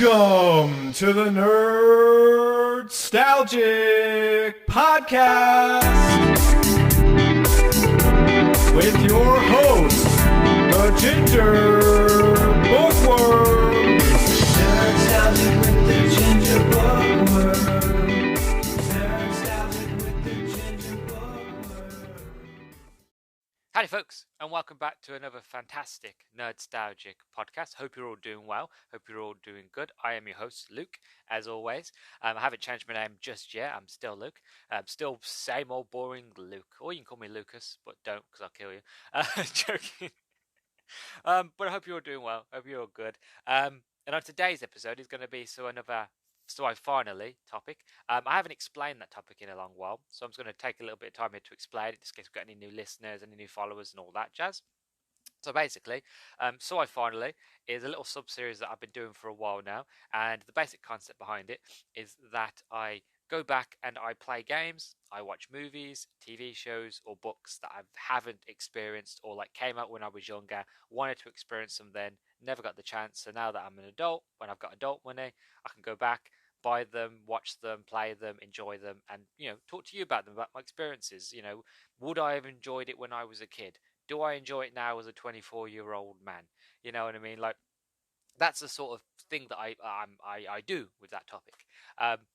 Welcome to the Nerdstalgic podcast with your host, the Ginger Bookworm. Nerdstalgic with the Ginger Bookworm. Nerdstalgic with the Ginger Bookworm. Howdy folks, and welcome back to another fantastic Nerdstalgic podcast. Hope you're all doing well. Hope you're all doing good. I am your host, Luke, as always. I haven't changed my name just yet. I'm still Luke. Still same old boring Luke. Or you can call me Lucas, but don't because I'll kill you. Joking. But I hope you're all doing well. Hope you're all good. And on today's episode is going to be another So I Finally topic. I haven't explained that topic in a long while, so I'm just going to take a little bit of time here to explain it, just in case we've got any new listeners, any new followers and all that jazz. So basically, So I Finally is a little sub-series that I've been doing for a while now, and the basic concept behind it is that I go back and I play games, I watch movies, TV shows, or books that I haven't experienced or like came out when I was younger, wanted to experience them then, never got the chance. So now that I'm an adult, when I've got adult money, I can go back, buy them, watch them, play them, enjoy them, and talk to you about them, about my experiences. Would I have enjoyed it when I was a kid? Do I enjoy it now as a 24-year-old man? You know what I mean? Like, that's the sort of thing that I do with that topic.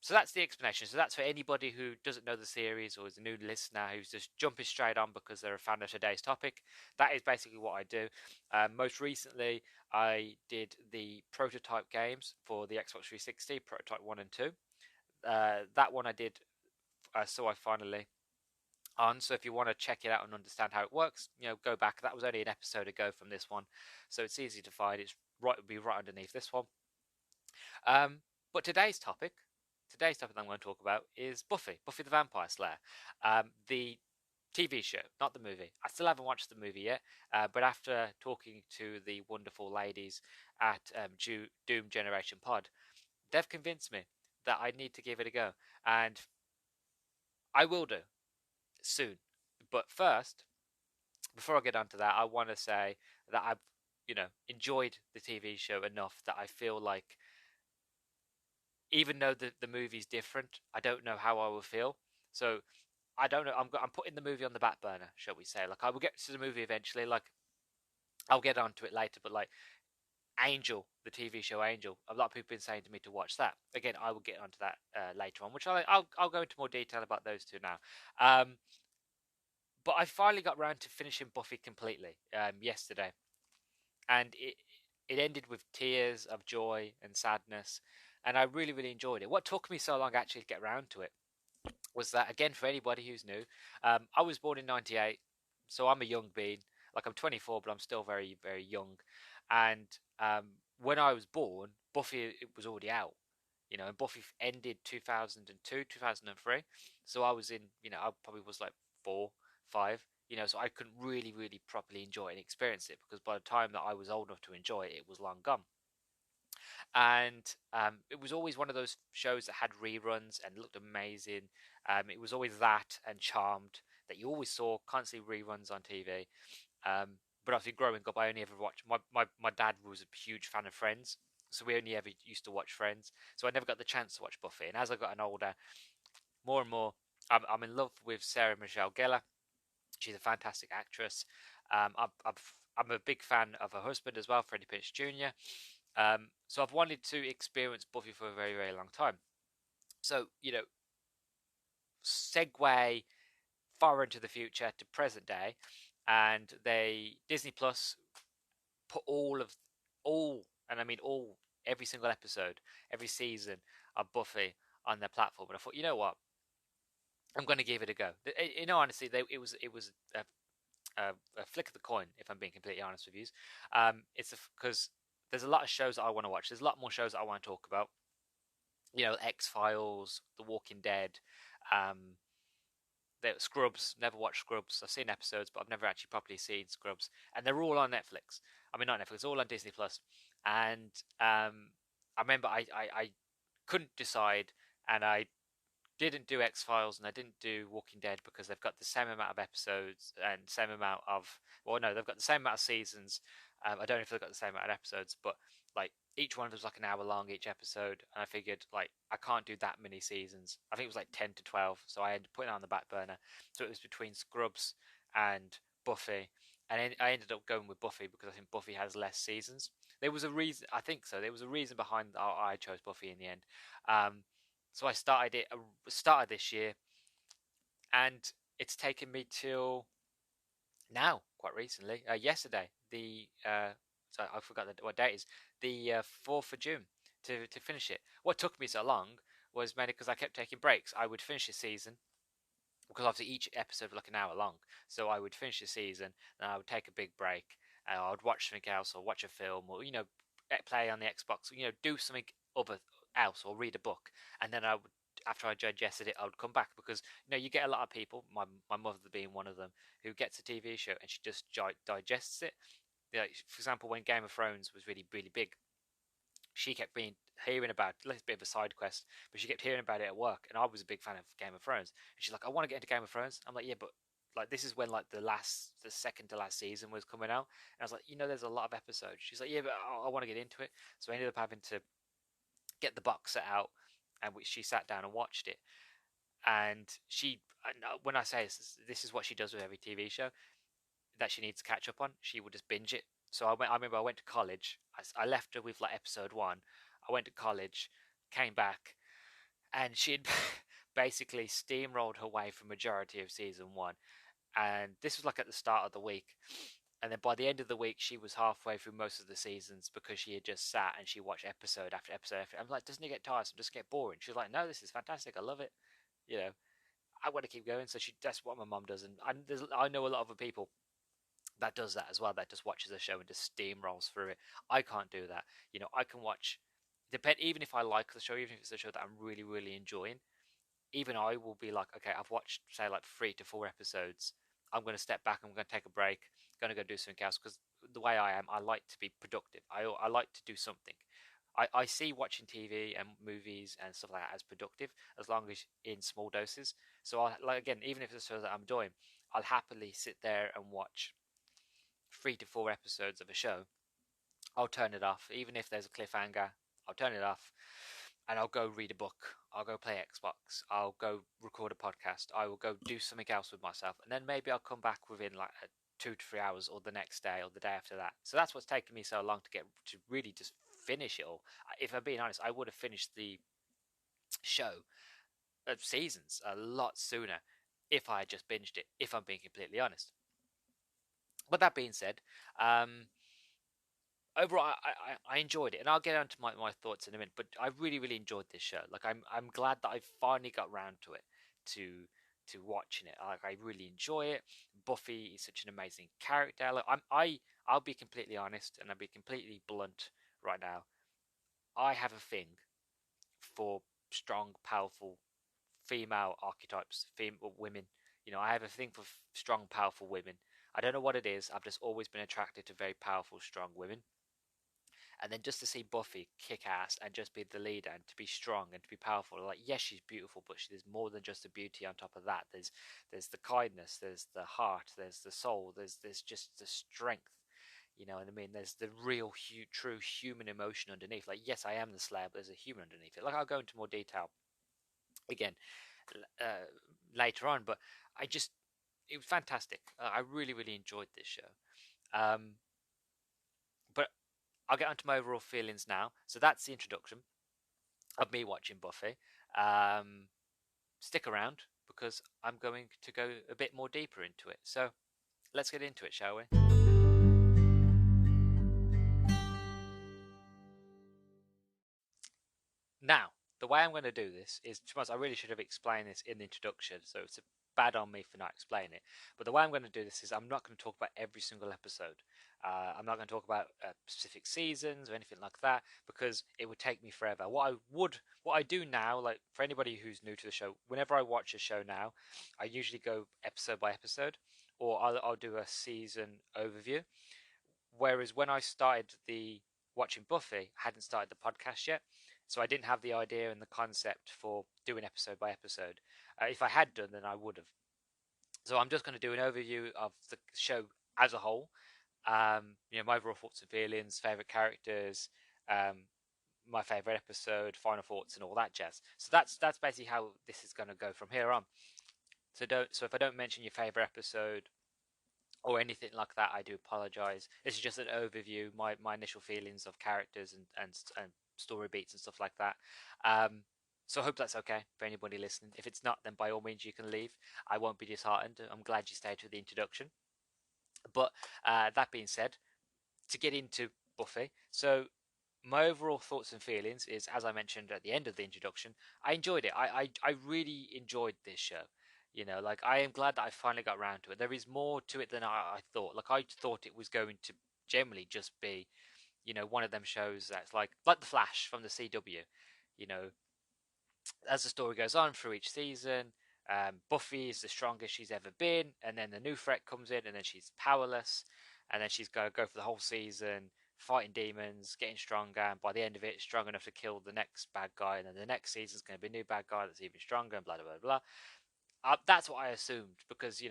So that's the explanation. So that's for anybody who doesn't know the series or is a new listener who's just jumping straight on because they're a fan of today's topic. That is basically what I do. Most recently, I did the prototype games for the Xbox 360, Prototype 1 and 2. That one I did, So I Finally on. So if you want to check it out and understand how it works, go back. That was only an episode ago from this one, so it's easy to find. It's right, it'll be right underneath this one. But today's topic that I'm going to talk about is Buffy the Vampire Slayer, the TV show, not the movie. I still haven't watched the movie yet, but after talking to the wonderful ladies at Doom Generation Pod, they've convinced me that I need to give it a go, and I will do soon. But first, before I get onto that, I want to say that I've enjoyed the TV show enough that I feel like, even though the movie's different, I don't know how I will feel. So I don't know. I'm putting the movie on the back burner, shall we say? Like, I will get to the movie eventually. Like, I'll get onto it later. But like Angel, the TV show Angel, a lot of people have been saying to me to watch that. Again, I will get onto that later on, which I'll go into more detail about those two now. But I finally got around to finishing Buffy completely yesterday, and it ended with tears of joy and sadness, and I really, really enjoyed it. What took me so long actually to get around to it was that, again, for anybody who's new, I was born in '98, so I'm a young bean. Like, I'm 24, but I'm still very, very young. And when I was born, Buffy, it was already out. And Buffy ended 2002, 2003. So I was in, I probably was like 4, 5. So I couldn't really, really properly enjoy it and experience it, because by the time that I was old enough to enjoy it, it was long gone. And it was always one of those shows that had reruns and looked amazing. It was always that and Charmed that you always saw constantly reruns on TV. But obviously, growing up, I only ever watched. My dad was a huge fan of Friends, so we only ever used to watch Friends. So I never got the chance to watch Buffy. And as I got older, more and more, I'm in love with Sarah Michelle Gellar. She's a fantastic actress. I'm a big fan of her husband as well, Freddie Prinze Jr. So I've wanted to experience Buffy for a very, very long time. So, segue far into the future to present day, and Disney Plus put every single episode, every season of Buffy on their platform. And I thought, you know what? I'm going to give it a go. Honestly, it was a flick of the coin, if I'm being completely honest with you. It's because there's a lot of shows that I want to watch. There's a lot more shows that I want to talk about. X-Files, The Walking Dead, Scrubs. Never watched Scrubs. I've seen episodes, but I've never actually properly seen Scrubs. And they're all on Netflix. I mean, not Netflix, all on Disney Plus. And I remember I couldn't decide, and I didn't do X-Files and I didn't do Walking Dead because they've got the same amount of episodes and same amount of, well, no, they've got the same amount of seasons. I don't know if they've got the same amount of episodes, but like each one was like an hour long each episode, and I figured like I can't do that many seasons. I think it was like 10 to 12, so I ended up putting it on the back burner. So it was between Scrubs and Buffy, and I ended up going with Buffy because I think Buffy has less seasons. There was a reason, I think so. There was a reason behind I chose Buffy in the end. So I started this year, and it's taken me till now, quite recently. Yesterday, so I forgot what date it is, the 4th of June to finish it. What took me so long was mainly because I kept taking breaks. I would finish the season because obviously each episode was like an hour long, so I would finish the season, then I would take a big break, and I would watch something else or watch a film or play on the Xbox, do something other else or read a book, and then I would, after I digested it, I would come back because you get a lot of people, my mother being one of them, who gets a TV show and she just digests it. For example, when Game of Thrones was really really big, she kept hearing about a little bit of a side quest, but she kept hearing about it at work, and I was a big fan of Game of Thrones. And she's like, "I want to get into Game of Thrones." I'm like, "Yeah, but like this is when like the second to last season was coming out," and I was like, "There's a lot of episodes." She's like, "Yeah, but I want to get into it," so I ended up having to get the box set out, and she sat down and watched it. And when I say this is what she does with every TV show that she needs to catch up on, she would just binge it. So I remember I went to college. I left her with like episode one. I went to college, came back, and she'd basically steamrolled her way through majority of season one. And this was like at the start of the week. And then by the end of the week, she was halfway through most of the seasons because she had just sat and she watched episode after episode after. I'm like, doesn't it get tiresome? Does it get boring? She's like, no, this is fantastic. I love it. You know, I want to keep going. So that's what my mum does. And I know a lot of other people that does that as well. That just watches a show and just steamrolls through it. I can't do that. I can watch, even if I like the show, even if it's a show that I'm really, really enjoying, even I will be like, okay, I've watched say like 3 to 4 episodes. I'm going to step back. I'm going to take a break. Going to go do something else because the way I am, I like to be productive. I like to do something. I see watching TV and movies and stuff like that as productive as long as in small doses. So again, even if it's a show that I'm doing, I'll happily sit there and watch 3 to 4 episodes of a show. I'll turn it off, even if there's a cliffhanger. I'll turn it off, and I'll go read a book. I'll go play Xbox. I'll go record a podcast. I will go do something else with myself, and then maybe I'll come back within like 2 to 3 hours, or the next day, or the day after that. So that's what's taken me so long to really just finish it all. If I'm being honest, I would have finished the show seasons a lot sooner if I had just binged it. If I'm being completely honest. But that being said, overall, I enjoyed it, and I'll get onto my thoughts in a minute. But I really really enjoyed this show. Like I'm glad that I finally got round to it, to watching it. Like I really enjoy it. Buffy is such an amazing character. Like I'll be completely honest, and I'll be completely blunt right now. I have a thing for strong, powerful female archetypes, female women. I have a thing for strong, powerful women. I don't know what it is. I've just always been attracted to very powerful, strong women. And then just to see Buffy kick ass and just be the leader and to be strong and to be powerful, like yes, she's beautiful, but there's more than just the beauty on top of that. There's the kindness, there's the heart, there's the soul, there's just the strength. You know what I mean? There's the real, true human emotion underneath. Like yes, I am the Slayer, but there's a human underneath it. Like I'll go into more detail again later on, but it was fantastic. I really really enjoyed this show. But I'll get onto my overall feelings now. So that's the introduction of me watching Buffy. Stick around because I'm going to go a bit more deeper into it. So let's get into it, shall we? Now, the way I'm going to do this is, to be honest, I really should have explained this in the introduction, so it's bad on me for not explaining it. But the way I'm going to do this is I'm not going to talk about every single episode. I'm not going to talk about specific seasons or anything like that because it would take me forever. What I do now, like for anybody who's new to the show, whenever I watch a show now, I usually go episode by episode, or I'll do a season overview. Whereas when I started the watching Buffy, I hadn't started the podcast yet. So I didn't have the idea and the concept for doing episode by episode. If I had done, then I would have. So I'm just going to do an overview of the show as a whole. My overall thoughts and feelings, favorite characters, um, my favorite episode, final thoughts, and all that jazz. So that's basically how this is going to go from here on. So if I don't mention your favorite episode or anything like that, I do apologize. This is just an overview, my initial feelings of characters and story beats and stuff like that. So I hope that's okay for anybody listening. If it's not, then by all means you can leave. I won't be disheartened. I'm glad you stayed with the introduction. But that being said, to get into Buffy, so my overall thoughts and feelings is, as I mentioned at the end of the introduction, I enjoyed it. I really enjoyed this show. Like I am glad that I finally got around to it. There is more to it than I thought. Like I thought it was going to generally just be, one of them shows that's like The Flash from the CW. You know, as the story goes on through each season, Buffy is the strongest she's ever been, and then the new threat comes in, and then she's powerless, and then she's got to go for the whole season fighting demons, getting stronger, and by the end of it, strong enough to kill the next bad guy, and then the next season's going to be a new bad guy that's even stronger, and blah blah blah blah. That's what I assumed because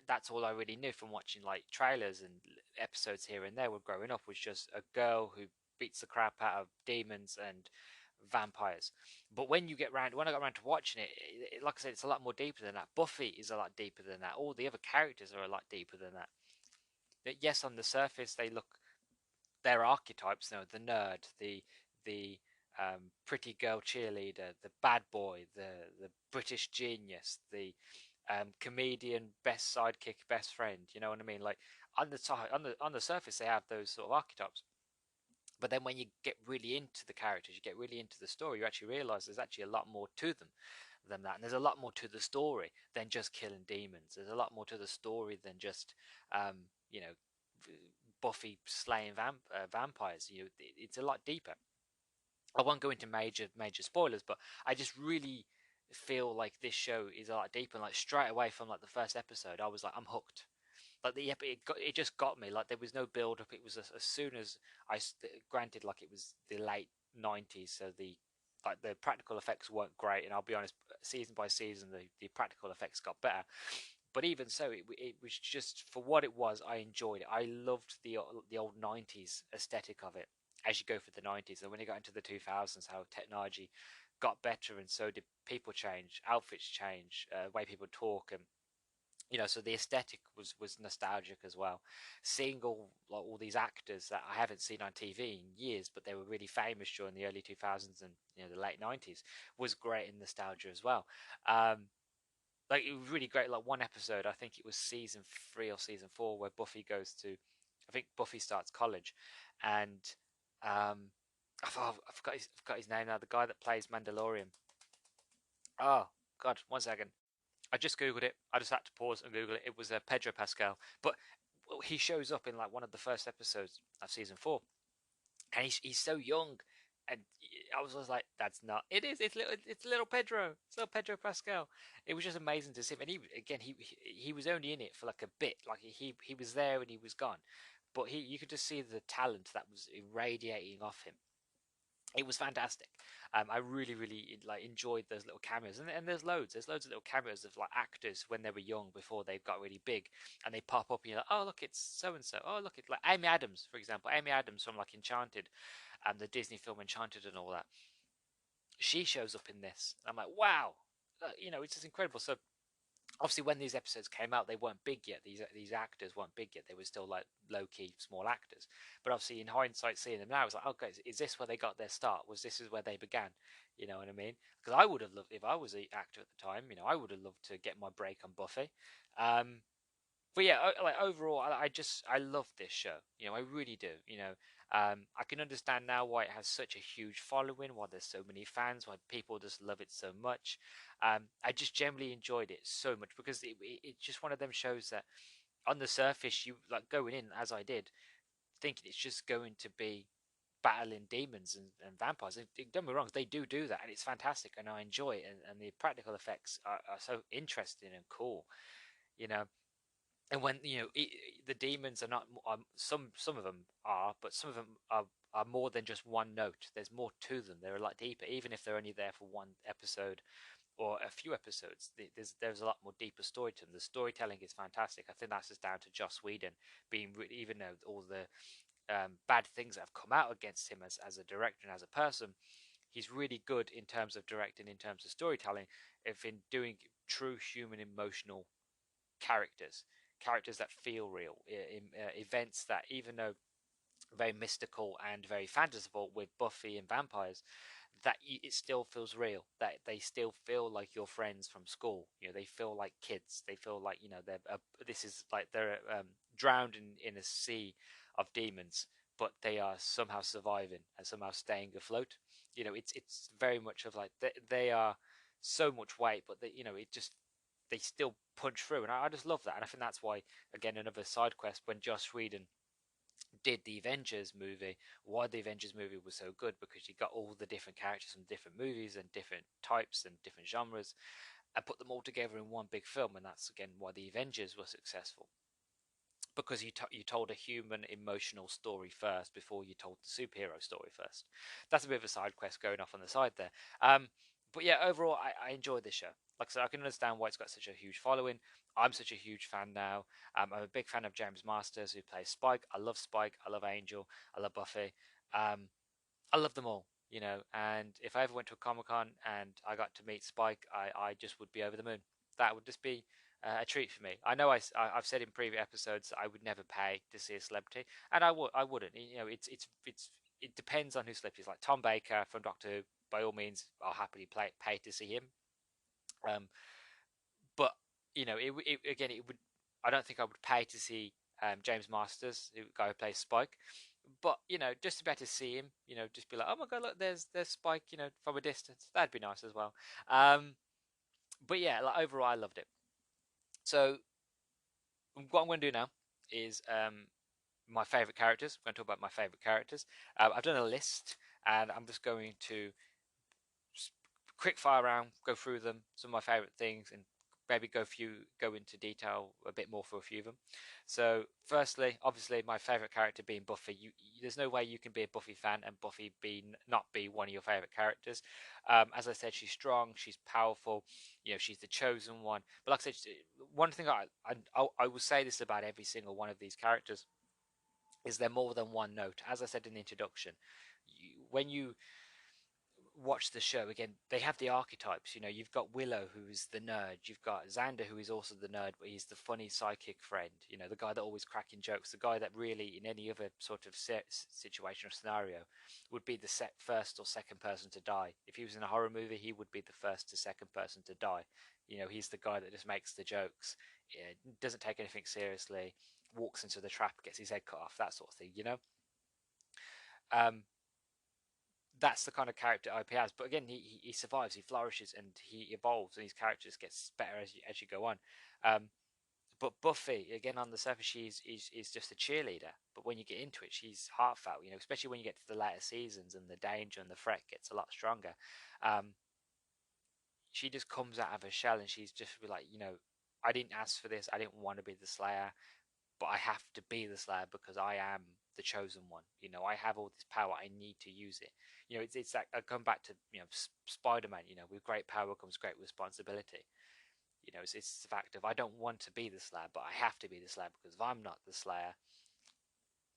that's all I really knew from watching like trailers and episodes here and there. When growing up, was just a girl who beats the crap out of demons and vampires. But when I got around to watching it, like I said, it's a lot more deeper than that. Buffy is a lot deeper than that. All the other characters are a lot deeper than that. Yes, on the surface they're archetypes. The nerd, the pretty girl cheerleader, the bad boy, the British genius, the comedian, best sidekick, best friend. You know what I mean? Like on the surface, they have those sort of archetypes. But then when you get really into the characters, you get really into the story, you actually realize there's actually a lot more to them than that. And there's a lot more to the story than just killing demons. There's a lot more to the story than just, um, you know, Buffy slaying vampires. It's a lot deeper. I won't go into major spoilers, but I just really feel like this show is a lot deeper. And like straight away from like the first episode, I was like, I'm hooked. Like it just got me. Like there was no build up. It was as soon as granted, like it was the late '90s, so the practical effects weren't great. And I'll be honest, season by season, the practical effects got better. But even so, it was just for what it was. I enjoyed it. I loved the old '90s aesthetic of it. As you go through the '90s, and when you got into the 2000s, how technology got better, and so did people change, outfits change, way people talk, and so the aesthetic was nostalgic as well. Seeing all these actors that I haven't seen on TV in years, but they were really famous during the early 2000s and the late 90s was great in nostalgia as well. Like it was really great. Like one episode, I think it was season 3 or season 4, where Buffy goes to, I think Buffy starts college, and I forgot his name now. The guy that plays Mandalorian. Oh God, one second. I just googled it. I just had to pause and Google it. It was Pedro Pascal, but he shows up in like one of the first episodes of season 4, and he's so young, and I was like, "That's not. It is. It's little Pedro. It's little Pedro Pascal." It was just amazing to see him. And he was only in it for like a bit. Like he was there and he was gone, but you could just see the talent that was irradiating off him. It was fantastic. I really, really like enjoyed those little cameos, and there's loads. There's loads of little cameos of like actors when they were young before they got really big, and they pop up. And you're like, oh look, it's so and so. Oh look, it's like Amy Adams, for example. Amy Adams from like Enchanted, the Disney film Enchanted and all that. She shows up in this. I'm like, wow, it's just incredible. So obviously when these episodes came out, they weren't big yet. These actors weren't big yet. They were still like low key small actors. But obviously in hindsight, seeing them now, it's like, okay, is this where they got their start? Was this is where they began? You know what I mean? Because I would have loved, if I was an actor at the time, I would have loved to get my break on Buffy. Um, but yeah, like overall, I love this show. I really do. I can understand now why it has such a huge following, why there's so many fans, why people just love it so much. I just generally enjoyed it so much because it's just one of them shows that on the surface you like going in as I did, thinking it's just going to be battling demons and vampires. And don't get me wrong, they do that, and it's fantastic, and I enjoy it, and the practical effects are so interesting and cool. You know, And when the demons are not some of them are, but some of them are more than just one note. There's more to them. They're a lot deeper, even if they're only there for one episode or a few episodes. There's a lot more deeper story to them. The storytelling is fantastic. I think that's just down to Joss Whedon being even though all the bad things that have come out against him as a director and as a person, he's really good in terms of directing, in terms of storytelling, if in doing true human emotional characters, characters that feel real, events that, even though very mystical and very fanciful with Buffy and vampires, that it still feels real. That they still feel like your friends from school. They feel like kids. They feel like they're this is like they're drowned in a sea of demons, but they are somehow surviving and somehow staying afloat. It's very much of like they are so much weight, but it just they still punch through, and I just love that. And I think that's why, again, another side quest when Joss Whedon did the Avengers movie, why the Avengers movie was so good, because you got all the different characters from different movies and different types and different genres and put them all together in one big film. And that's again why the Avengers were successful, because you told a human emotional story first before you told the superhero story first. That's a bit of a side quest going off on the side there. But yeah, overall, I enjoy this show. Like I said, I can understand why it's got such a huge following. I'm such a huge fan now. I'm a big fan of James Masters, who plays Spike. I love Spike. I love Angel. I love Buffy. Um, I love them all, And if I ever went to a Comic Con and I got to meet Spike, I just would be over the moon. That would just be a treat for me. I know I've said in previous episodes I would never pay to see a celebrity, and I wouldn't. It depends on who celebrity is. Like Tom Baker from Doctor Who, by all means, I'll happily pay to see him. Um, but again, it would. I don't think I would pay to see James Masters, the guy who plays Spike. But just to be able to see him, just be like, oh my god, look, there's Spike, from a distance. That'd be nice as well. But yeah, like overall, I loved it. So what I'm going to do now is my favorite characters. I'm going to talk about my favorite characters. I've done a list, and I'm just going to quick fire around, go through them, some of my favorite things, and maybe go into detail a bit more for a few of them. So, firstly, obviously, my favorite character being Buffy. There's no way you can be a Buffy fan and Buffy not be one of your favorite characters. As I said, she's strong, she's powerful. She's the chosen one. But like I said, one thing I will say this about every single one of these characters is they're more than one note. As I said in the introduction, when you watch the show again, they have the archetypes. You've got Willow, who is the nerd. You've got Xander, who is also the nerd, but he's the funny psychic friend. The guy that always cracking jokes. The guy that really, in any other sort of situation or scenario, would be the first or second person to die. If he was in a horror movie, he would be the first to second person to die. He's the guy that just makes the jokes, doesn't take anything seriously, walks into the trap, gets his head cut off, that sort of thing. Um, that's the kind of character IP has. But again, he survives, he flourishes, and he evolves, and his character just gets better as you go on. But Buffy, again, on the surface, is just a cheerleader. But when you get into it, she's heartfelt. Especially when you get to the later seasons, and the danger and the threat gets a lot stronger. She just comes out of her shell, and she's just like, I didn't ask for this. I didn't want to be the Slayer, but I have to be the Slayer because I am the chosen one. I have all this power. I need to use it. It's like I come back to Spider-Man. With great power comes great responsibility. It's the fact of I don't want to be the Slayer, but I have to be the Slayer, because if I'm not the Slayer,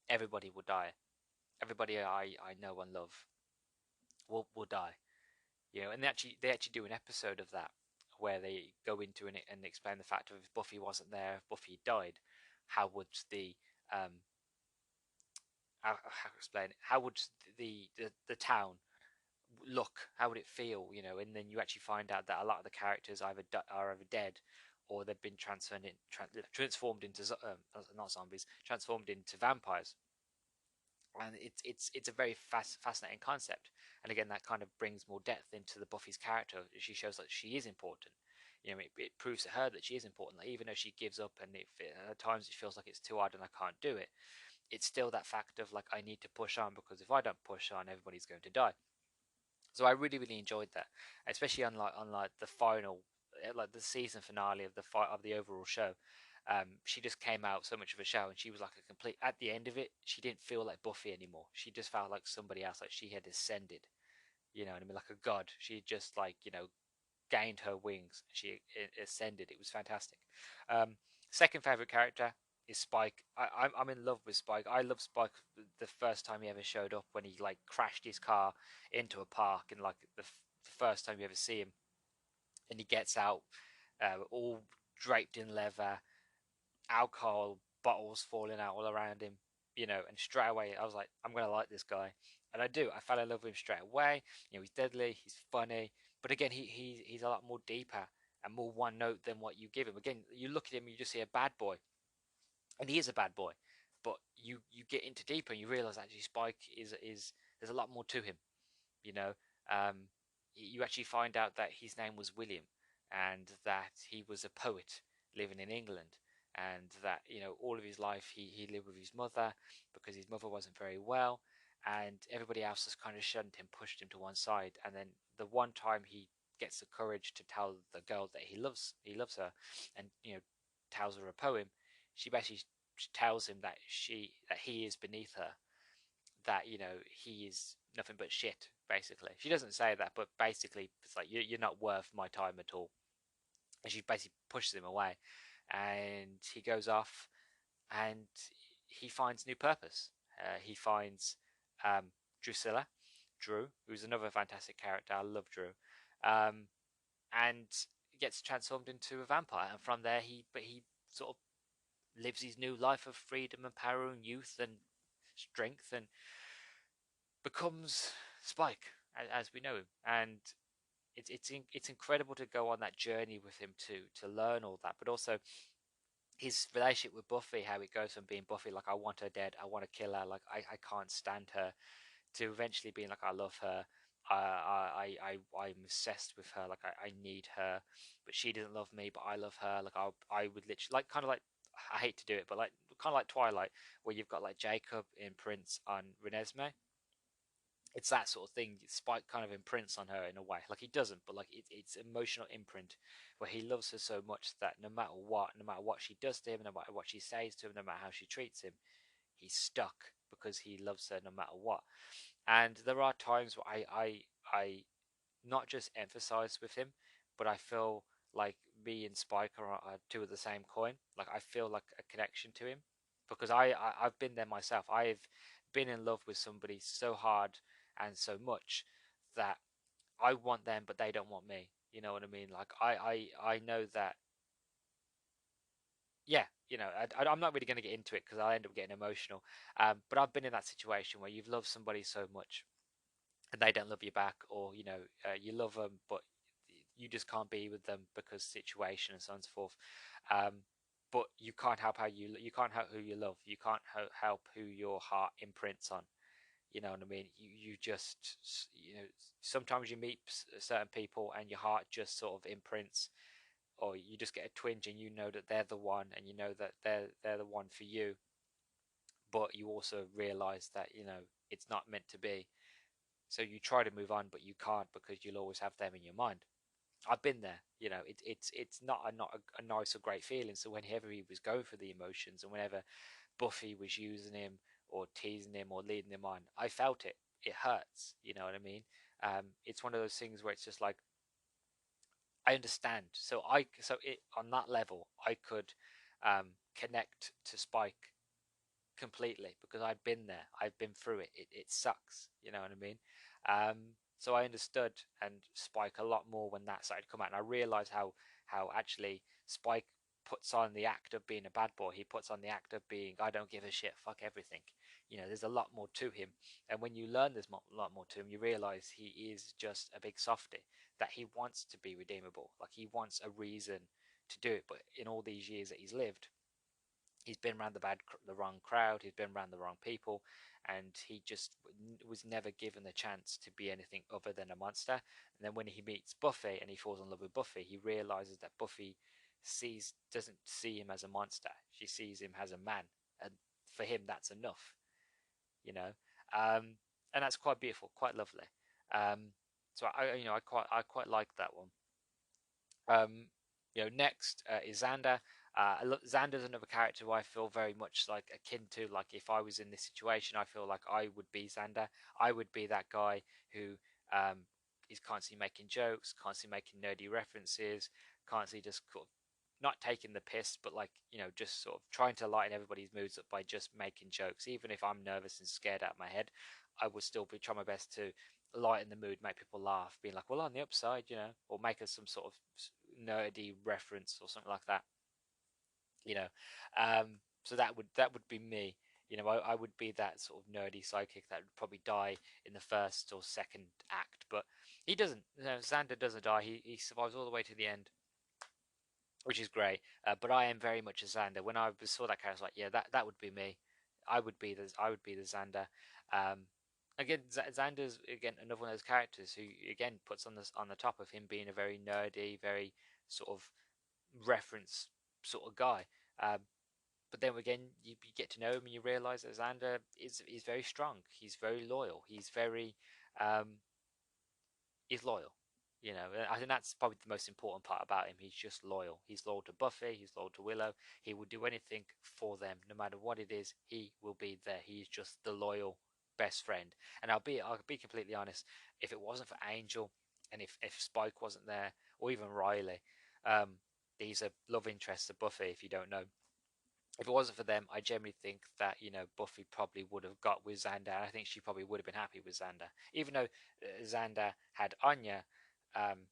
everybody will die. Everybody I know and love will die. And they actually do an episode of that where they go into and explain the fact of if Buffy wasn't there, if Buffy died, how would the how to explain it? How would the town look? How would it feel? And then you actually find out that a lot of the characters are either dead, or they've been transformed into not zombies, transformed into vampires. And it's a very fascinating concept. And again, that kind of brings more depth into the Buffy's character. She shows that she is important. It proves to her that she is important. Like, even though she gives up, and at times it feels like it's too hard and I can't do it, it's still that fact of like, I need to push on, because if I don't push on, everybody's going to die. So I really, really enjoyed that, especially on like the final, like the season finale of the overall show. She just came out so much of a shell, and she was like a complete. At the end of it, she didn't feel like Buffy anymore. She just felt like somebody else, like she had ascended. You know what I mean? Like a god. She just like gained her wings. She ascended. It was fantastic. Um, Second favorite character is Spike. I'm in love with Spike. I love Spike the first time he ever showed up when he like crashed his car into a park, and like the first time you ever see him, and he gets out, all draped in leather, alcohol bottles falling out all around him, and straight away I was like, I'm gonna like this guy, and I do. I fell in love with him straight away. He's deadly, he's funny, but again, he's a lot more deeper and more one note than what you give him. Again, you look at him, you just see a bad boy, and he is a bad boy, but you get into deeper and you realize actually Spike is there's a lot more to him. you know um, you actually find out that his name was William, and that he was a poet living in England, and that all of his life he lived with his mother because his mother wasn't very well, and everybody else just kind of shunned him, pushed him to one side, and then the one time he gets the courage to tell the girl that he loves her, and tells her a poem. She basically tells him that he is beneath her, that he is nothing but shit. Basically, she doesn't say that, but basically it's like you're not worth my time at all, and she basically pushes him away, and he goes off, and he finds new purpose. He finds um, Drusilla, Drew, who's another fantastic character. I love Drew, and gets transformed into a vampire, and from there he sort of lives his new life of freedom and power and youth and strength, and becomes Spike as we know him. And it's incredible to go on that journey with him to learn all that, but also his relationship with Buffy, how it goes from being Buffy, like I want her dead, I want to kill her, like I can't stand her, to eventually being like I love her, I'm obsessed with her, like I need her, but she doesn't love me, but I love her, like I would literally, like, kind of like, I hate to do it, but like kind of like Twilight, where you've got like Jacob imprints on Renesmee. It's that sort of thing. Spike kind of imprints on her in a way. Like he doesn't, but like it's emotional imprint where he loves her so much that no matter what she does to him, no matter what she says to him, no matter how she treats him, he's stuck because he loves her no matter what. And there are times where I not just emphasize with him, but I feel like me and Spike are two of the same coin. Like I feel like a connection to him because I've been there myself. I've been in love with somebody so hard and so much that I want them, but they don't want me. You know what I mean? Like I know that. Yeah, I'm not really going to get into it because I end up getting emotional. But I've been in that situation where you've loved somebody so much and they don't love you back, or you love them but you just can't be with them because situation and so on and so forth. um, but you can't help who you love, you can't help who your heart imprints on. You know what I mean? You just sometimes you meet certain people and your heart just sort of imprints, or you just get a twinge and you know that they're the one, and you know that they're the one for you, but you also realize that it's not meant to be. So you try to move on, but you can't because you'll always have them in your mind. I've been there. It's not a nice or great feeling. So whenever he was going through the emotions, and whenever Buffy was using him or teasing him or leading him on, I felt it. It hurts. You know what I mean? It's one of those things where it's just like I understand. So on that level, I could connect to Spike completely because I'd been there. I've been through it. It sucks. You know what I mean? Um, so I understood and Spike a lot more when that started to come out, and I realized how actually Spike puts on the act of being a bad boy. He puts on the act of being I don't give a shit, fuck everything. There's a lot more to him, and when you learn there's a lot more to him, you realize he is just a big softy. That he wants to be redeemable, like he wants a reason to do it. But in all these years that he's lived, he's been around the wrong crowd, he's been around the wrong people, and he just was never given the chance to be anything other than a monster. And then when he meets Buffy and he falls in love with Buffy, he realizes that Buffy doesn't see him as a monster. She sees him as a man, and for him that's enough, you know. Um, and that's quite beautiful, quite lovely. So I quite like that one. Um, next is Xander. Xander's another character who I feel very much like akin to. Like if I was in this situation, I feel like I would be Xander. I would be that guy who um, is constantly making jokes, constantly making nerdy references, constantly just not taking the piss, but like just sort of trying to lighten everybody's moods up by just making jokes. Even if I'm nervous and scared out of my head, I would still be trying my best to lighten the mood, make people laugh, being like, well, on the upside, or make us some sort of nerdy reference or something like that you know so that would be me. I would be that sort of nerdy sidekick that would probably die in the first or second act, but he doesn't. Xander doesn't die. He survives all the way to the end, which is great. But I am very much a Xander. When I saw that character, I was like, yeah, that would be me. I would be the Xander. Again, Xander's again another one of those characters who again puts on the top of him being a very nerdy, very sort of reference sort of guy. Um, but then again, you get to know him and you realize that Xander is very strong. He's very loyal. Um, he's loyal. I think that's probably the most important part about him. He's just loyal. He's loyal to Buffy. He's loyal to Willow. He will do anything for them, no matter what it is. He will be there. He's just the loyal best friend. And I'll be completely honest. If it wasn't for Angel, and if Spike wasn't there, or even Riley, um, these are love interests of Buffy. If you don't know, if it wasn't for them, I generally think that Buffy probably would have got with Xander. And I think she probably would have been happy with Xander, even though Xander had Anya. Um,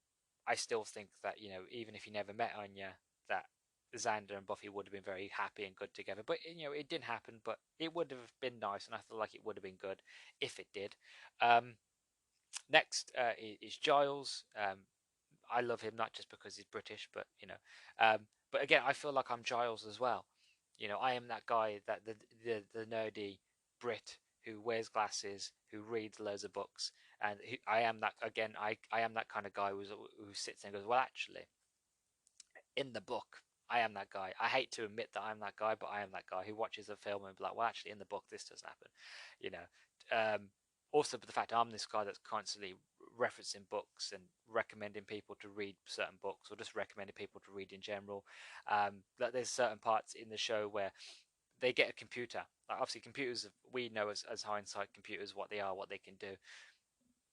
I still think that even if he never met Anya, that Xander and Buffy would have been very happy and good together. But it didn't happen. But it would have been nice, and I feel like it would have been good if it did. Um, Next is Giles. I love him not just because he's British, but again, I feel like I'm Giles as well. I am that guy, that the nerdy Brit who wears glasses, who reads loads of books, and I am that again. I am that kind of guy who sits there and goes, well, actually, in the book, I am that guy. I hate to admit that I'm that guy, but I am that guy who watches a film and be like, well, actually, in the book, this doesn't happen. You know. Also, but the fact I'm this guy that's constantly referencing books and recommending people to read certain books, or just recommending people to read in general. That there's certain parts in the show where they get a computer. Like obviously, computers we know as hindsight computers what they are, what they can do.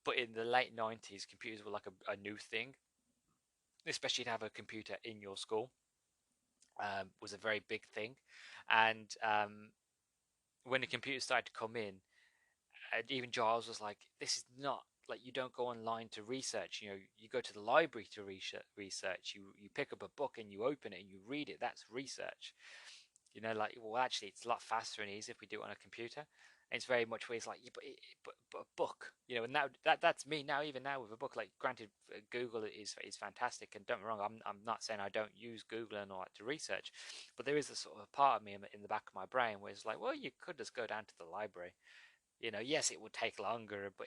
But in the late '90s, computers were like a new thing, especially to have a computer in your school was a very big thing. And when the computers started to come in, even Giles was like, "This is not like you don't go online to research. You go to the library to research. You pick up a book and you open it and you read it. That's research. Like well, actually, it's a lot faster and easier if we do it on a computer." And it's very much where it's like, yeah, but a book, and that's me now. Even now with a book, like granted, Google is fantastic, and don't get me wrong, I'm not saying I don't use Google and all that to research, but there is a sort of part of me in the back of my brain where it's like, well, you could just go down to the library. Yes, it would take longer, but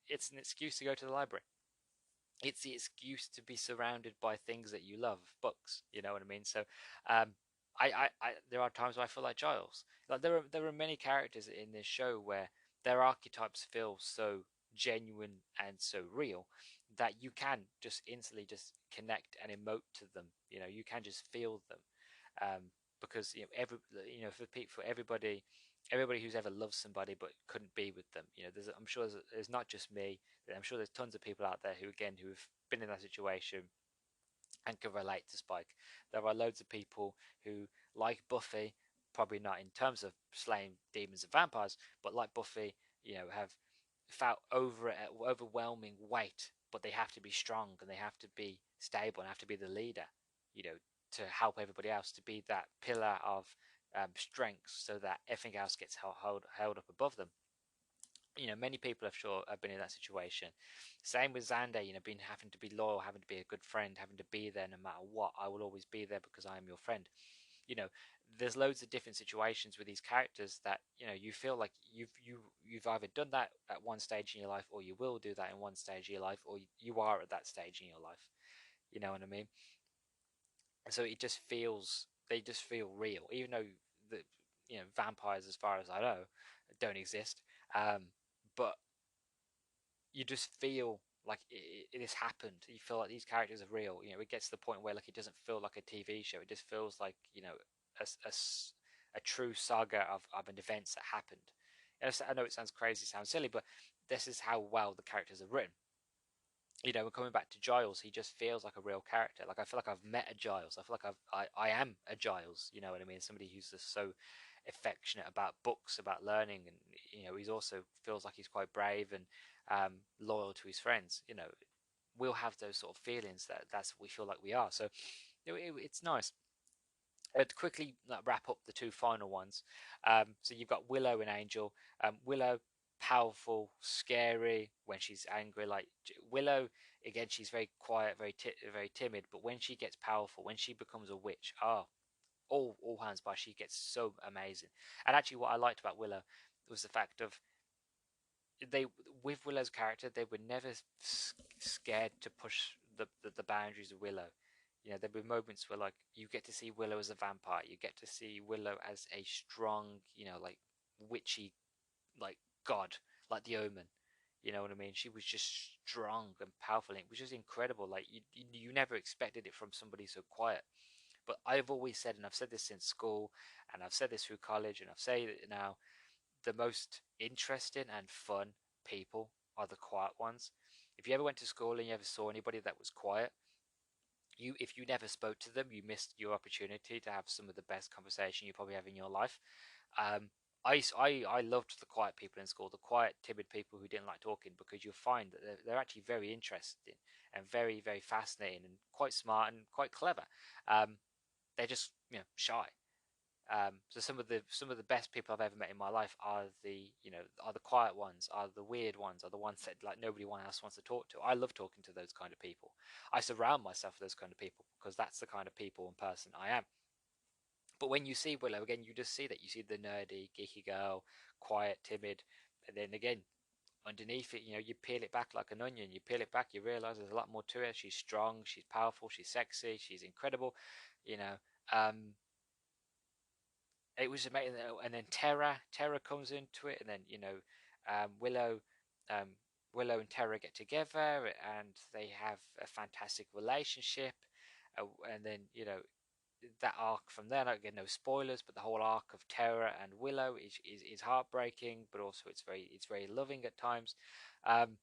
it's an excuse to go to the library. It's the excuse to be surrounded by things that you love, books. You know what I mean? So, there are times where I feel like Giles. Like there are many characters in this show where their archetypes feel so genuine and so real that you can just instantly just connect and emote to them. You can just feel them, because for everybody who's ever loved somebody but couldn't be with them. I'm sure there's not just me. I'm sure there's tons of people out there who've been in that situation and can relate to Spike. There are loads of people who, like Buffy, probably not in terms of slaying demons and vampires, but like Buffy, have felt overwhelming weight, but they have to be strong and they have to be stable and have to be the leader, you know, to help everybody else, to be that pillar of strength, so that everything else gets held up above them. Many people have been in that situation. Same with Xander, being having to be loyal, having to be a good friend, having to be there no matter what. I will always be there because I am your friend. You know, there's loads of different situations with these characters that you feel like you've either done that at one stage in your life, or you will do that in one stage of your life, or you are at that stage in your life. You know what I mean? So they just feel real, even though the vampires, as far as I know, don't exist. But you just feel like it has happened. You feel like these characters are real. You know, it gets to the point where like it doesn't feel like a TV show. It just feels like, you know, a true saga of an events that happened. I know it sounds crazy, sounds silly, but this is how well the characters are written. You know, we're coming back to Giles, he just feels like a real character. Like I feel like I've met a Giles. I feel like I am a Giles. You know what I mean? Somebody who's just so affectionate about books, about learning, and you know, he's also feels like he's quite brave and loyal to his friends. You know, we'll have those sort of feelings that's what we feel like we are. So it's nice. To quickly wrap up the two final ones. So you've got Willow and Angel. Willow, powerful, scary when she's angry. Like Willow, again, she's very quiet, very timid. But when she gets powerful, when she becomes a witch, all hands by, she gets so amazing. And actually, what I liked about Willow was the fact of they with Willow's character, they were never scared to push the boundaries of Willow. You know, there were moments where like you get to see Willow as a vampire, you get to see Willow as a strong, you know, like witchy, like god, like the Omen. You know what I mean? She was just strong and powerful, and it was just incredible. Like you never expected it from somebody so quiet. But I've always said, and I've said this since school, and I've said this through college, and I've said it now, the most interesting and fun people are the quiet ones. If you ever went to school and you ever saw anybody that was quiet, if you never spoke to them, you missed your opportunity to have some of the best conversation you probably have in your life. Um, I loved the quiet people in school, the quiet, timid people who didn't like talking, because you'll find that they're actually very interesting and very fascinating and quite smart and quite clever. Um, they're just, you know, shy. So some of the best people I've ever met in my life are the quiet ones, are the weird ones, are the ones that like nobody else wants to talk to. I love talking to those kind of people. I surround myself with those kind of people because that's the kind of people and person I am. But when you see Willow again, you just see that you see the nerdy, geeky girl, quiet, timid, and then again underneath it, you know, you peel it back like an onion. You peel it back, you realize there's a lot more to her. She's strong, she's powerful, she's sexy, she's incredible. You know, um, it was amazing. And then Terra comes into it, and then Willow, um, Willow and Terra get together, and they have a fantastic relationship. And then that arc from there. Not again, no spoilers, but the whole arc of Terra and Willow is heartbreaking, but also it's very loving at times. Um,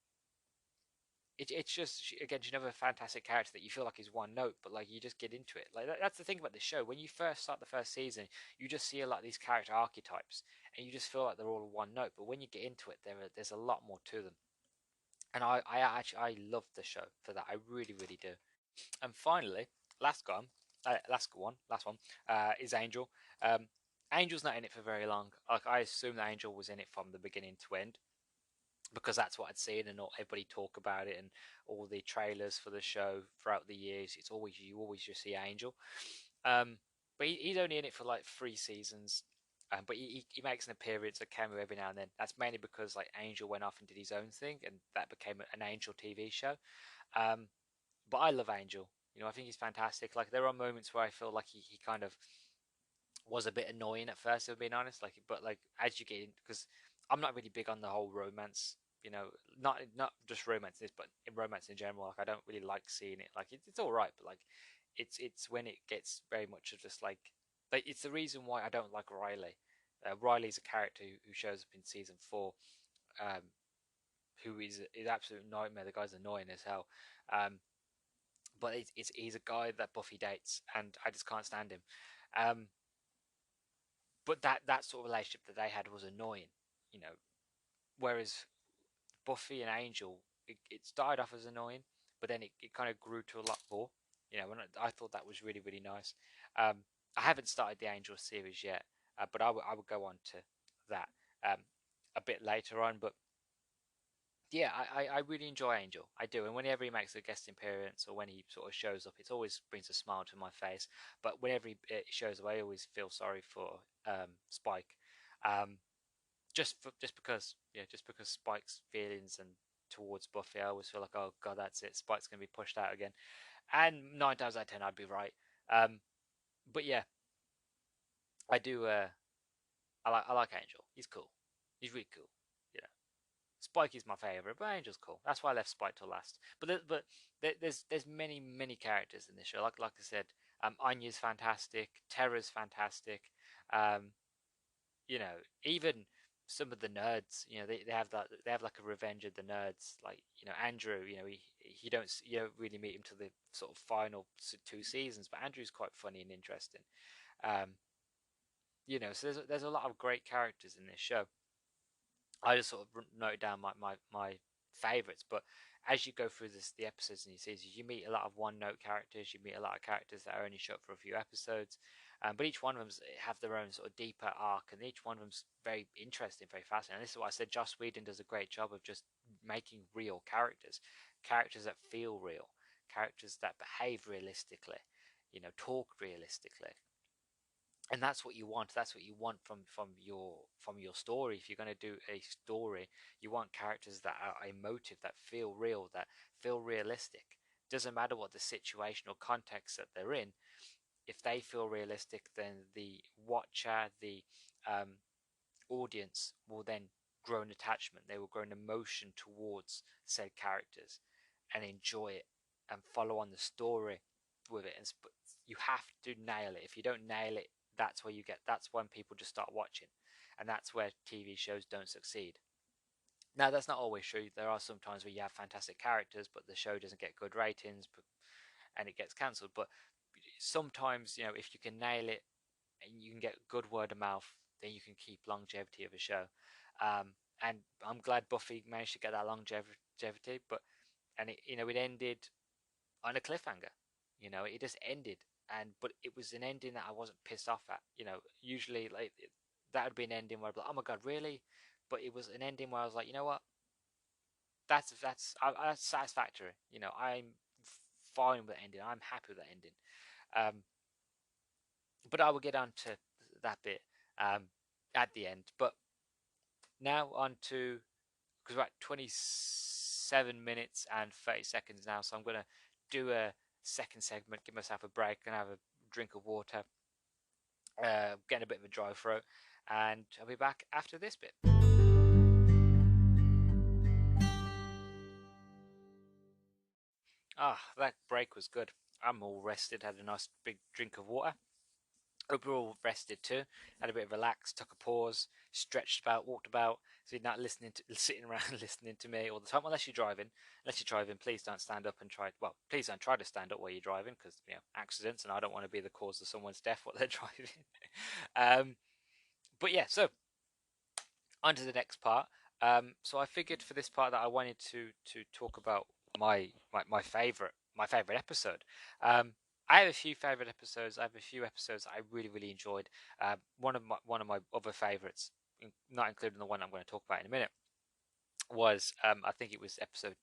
it's just again, she's another fantastic character that you feel like is one note, but like you just get into it. Like that's the thing about the show. When you first start the first season, you just see a lot of these character archetypes, and you just feel like they're all one note. But when you get into it, there's a lot more to them. And I love the show for that. I really do. And finally, last one, is Angel. Um, Angel's not in it for very long. Like I assume that Angel was in it from the beginning to end, because that's what I'd seen and all, everybody talk about it and all the trailers for the show throughout the years. It's always you always just see Angel, um, but he's only in it for like 3 seasons. But he makes an appearance, a cameo every now and then. That's mainly because like Angel went off and did his own thing, and that became an Angel TV show. Um, but I love Angel. You know, I think he's fantastic. Like there are moments where I feel like he kind of was a bit annoying at first, if I'm being honest. Like, but like as you get in, because I'm not really big on the whole romance. You know, not just romances, but in romance in general. Like, I don't really like seeing it. Like, it's all right, but like, it's when it gets very much of just like it's the reason why I don't like Riley. Riley's a character who shows up in season 4, um, who is absolute nightmare. The guy's annoying as hell. Um, but he's a guy that Buffy dates, and I just can't stand him. Um, but that sort of relationship that they had was annoying, you know. Whereas Buffy and Angel, it started off as annoying, but then it kind of grew to a lot more, you know. And I thought that was really nice. Um, I haven't started the Angel series yet, but I would go on to that um, a bit later on. But yeah, I really enjoy Angel. I do. And whenever he makes a guest appearance or when he sort of shows up, it always brings a smile to my face. But whenever he shows up, I always feel sorry for Spike. Um, just because Spike's feelings and towards Buffy, I always feel like, oh god, that's it. Spike's gonna be pushed out again. And 9 times out of 10, I'd be right. But yeah, I do. I like Angel. He's cool. He's really cool. You know, Spike is my favorite, but Angel's cool. That's why I left Spike till last. There's many characters in this show. Like I said, Anya's fantastic, Terra's fantastic. Um, Even some of the nerds, they have like a Revenge of the Nerds. Like, Andrew, you don't really meet him till the sort of final 2 seasons, but Andrew's quite funny and interesting. Um, so there's a lot of great characters in this show. I just sort of noted down my favorites, but as you go through the episodes and you seasons, you meet a lot of one-note characters. You meet a lot of characters that are only show up for a few episodes, but each one of them have their own sort of deeper arc, and each one of them's very interesting, very fascinating. And this is what I said. Joss Whedon does a great job of just making real characters, characters that feel real, characters that behave realistically, talk realistically, and that's what you want. That's what you want from your story. If you're going to do a story, you want characters that are emotive, that feel real, that feel realistic. Doesn't matter what the situation or context that they're in. If they feel realistic, then the watcher, the um, audience will then grow an attachment. They will grow an emotion towards said characters and enjoy it and follow on the story with it. And you have to nail it. If you don't nail it, that's when people just start watching, and that's where TV shows don't succeed. Now, that's not always true. There are some times where you have fantastic characters, but the show doesn't get good ratings, and it gets cancelled. But sometimes, if you can nail it and you can get good word of mouth, then you can keep longevity of a show. And I'm glad Buffy managed to get that longevity, it ended on a cliffhanger. It just ended, but it was an ending that I wasn't pissed off at. Usually like that would be an ending where I'd be like, oh my god, really? But it was an ending where I was like, you know what? That's satisfactory. I'm fine with the ending. I'm happy with the ending. Um, but I will get on to that bit at the end. But now on to, because we're at 27 minutes and 30 seconds now, so I'm going to do a second segment, give myself a break and have a drink of water, getting a bit of a dry throat, and I'll be back after this bit. That break was good. I'm all rested, had a nice big drink of water. Hope you're all rested too. Had a bit of relax, took a pause, stretched about, walked about. So you're not sitting around listening to me all the time. Unless you're driving. Please don't stand up and try. Well, please don't try to stand up while you're driving, because accidents, and I don't want to be the cause of someone's death while they're driving. But yeah, so on to the next part. So I figured for this part that I wanted to talk about my favorite episode. I have a few favorite episodes. I have a few episodes I really enjoyed. One of my other favorites, not including the one I'm going to talk about in a minute, was I think it was episode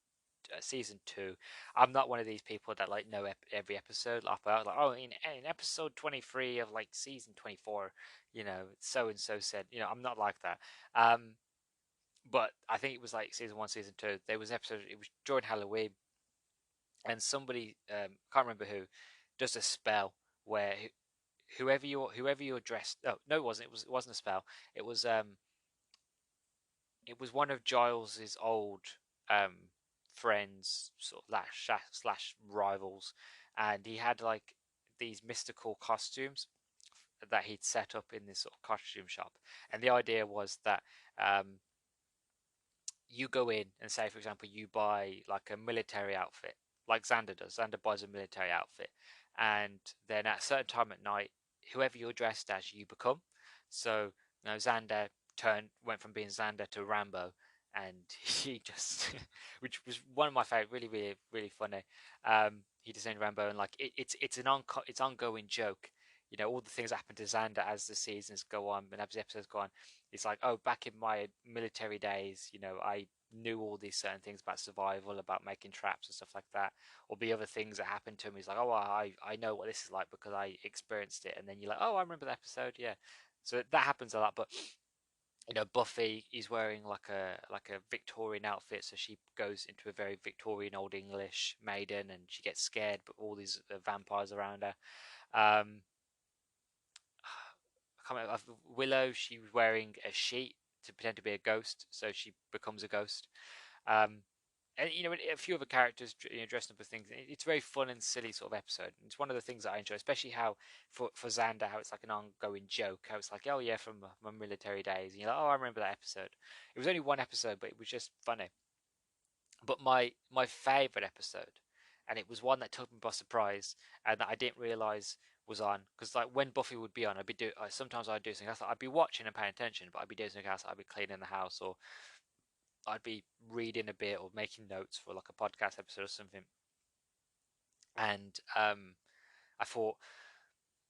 season 2. I'm not one of these people that like know every episode off by heart. Like, oh, in episode 23 of like season 24, so and so said. I'm not like that. But I think it was like season 1, season 2. There was an episode. It was during Halloween, and somebody, can't remember who, does a spell where whoever you're dressed. Oh no, it wasn't. It wasn't a spell. It was one of Giles's old friends, sort of slash rivals, and he had like these mystical costumes that he'd set up in this sort of costume shop. And the idea was that you go in and say, for example, you buy like a military outfit, like Xander does. Xander buys a military outfit, and then at a certain time at night, whoever you're dressed as, you become. So Xander went from being Xander to Rambo, and he just, which was one of my favorite, really funny. He designed Rambo, and like it's ongoing joke. All the things that happen to Xander as the seasons go on and as the episodes go on. It's like, oh, back in my military days, I knew all these certain things about survival, about making traps and stuff like that. Or the other things that happened to me. It's like, oh, I know what this is like because I experienced it. And then you're like, oh, I remember the episode, yeah. So that happens a lot. But Buffy is wearing like a Victorian outfit, so she goes into a very Victorian Old English maiden, and she gets scared, but all these vampires around her. Um, I can't remember. Willow, she was wearing a sheet to pretend to be a ghost, so she becomes a ghost. Um, and a few other characters dressed up as things. It's a very fun and silly sort of episode. It's one of the things that I enjoy, especially how for Xander, how it's like an ongoing joke. How it's like, oh yeah, from my military days. And you're like, oh, I remember that episode. It was only one episode, but it was just funny. But my favorite episode, and it was one that took me by surprise, and that I didn't realize was on, because like when Buffy would be on, sometimes I'd do something else. I'd be watching and paying attention, but I'd be doing something else. I'd be cleaning the house, or I'd be reading a bit or making notes for like a podcast episode or something. And I thought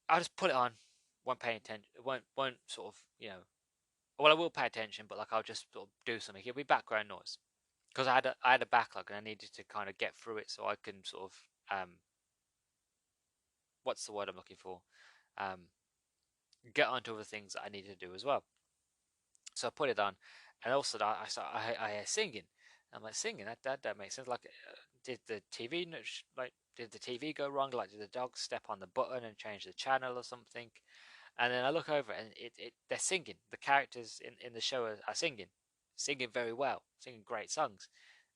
I'll just put it on. Won't pay attention. Won't sort of Well, I will pay attention, but like I'll just sort of do something. It'll be background noise because I had a backlog and I needed to kind of get through it so I can sort of what's the word I'm looking for? Um, get onto other things that I needed to do as well. So I put it on, and also I hear singing. I'm like, singing, that makes sense. Like, did the TV did the TV go wrong? Like, did the dog step on the button and change the channel or something? And then I look over and they're singing. The characters in the show are singing very well, singing great songs.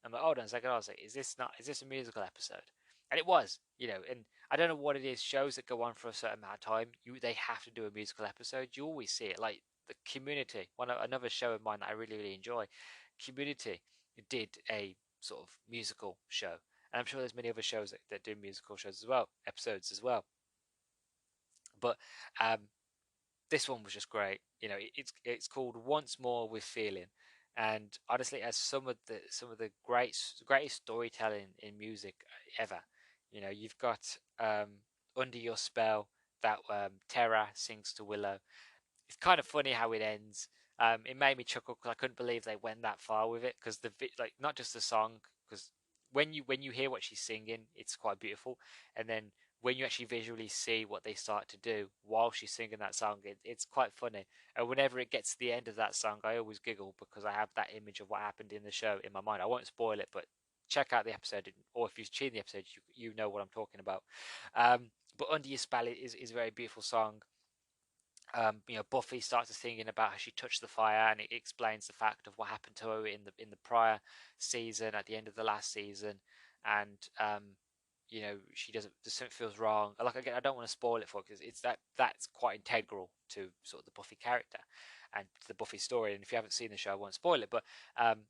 I'm like, hold on a second. I was like, is this a musical episode? And it was, and I don't know what it is. Shows that go on for a certain amount of time, they have to do a musical episode. You always see it, like the Community, another show of mine that I really really enjoy. Community did a sort of musical show, and I'm sure there's many other shows that do musical shows as well, episodes as well. But this one was just great. It's called Once More with Feeling, and honestly, it has some of the greatest storytelling in music ever. You've got Under Your Spell that Terra sings to Willow. It's kind of funny how it ends. It made me chuckle because I couldn't believe they went that far with it. Because not just the song, because when you hear what she's singing, it's quite beautiful, and then when you actually visually see what they start to do while she's singing that song, it's quite funny. And whenever it gets to the end of that song, I always giggle because I have that image of what happened in the show in my mind. I won't spoil it, but check out the episode, or if you've seen the episode, you know what I'm talking about. But Under Your Spell is a very beautiful song. Buffy starts singing about how she touched the fire, and it explains the fact of what happened to her in the prior season, at the end of the last season, and she doesn't. Something feels wrong. Like, again, I don't want to spoil it for her because that's quite integral to sort of the Buffy character and the Buffy story. And if you haven't seen the show, I won't spoil it. But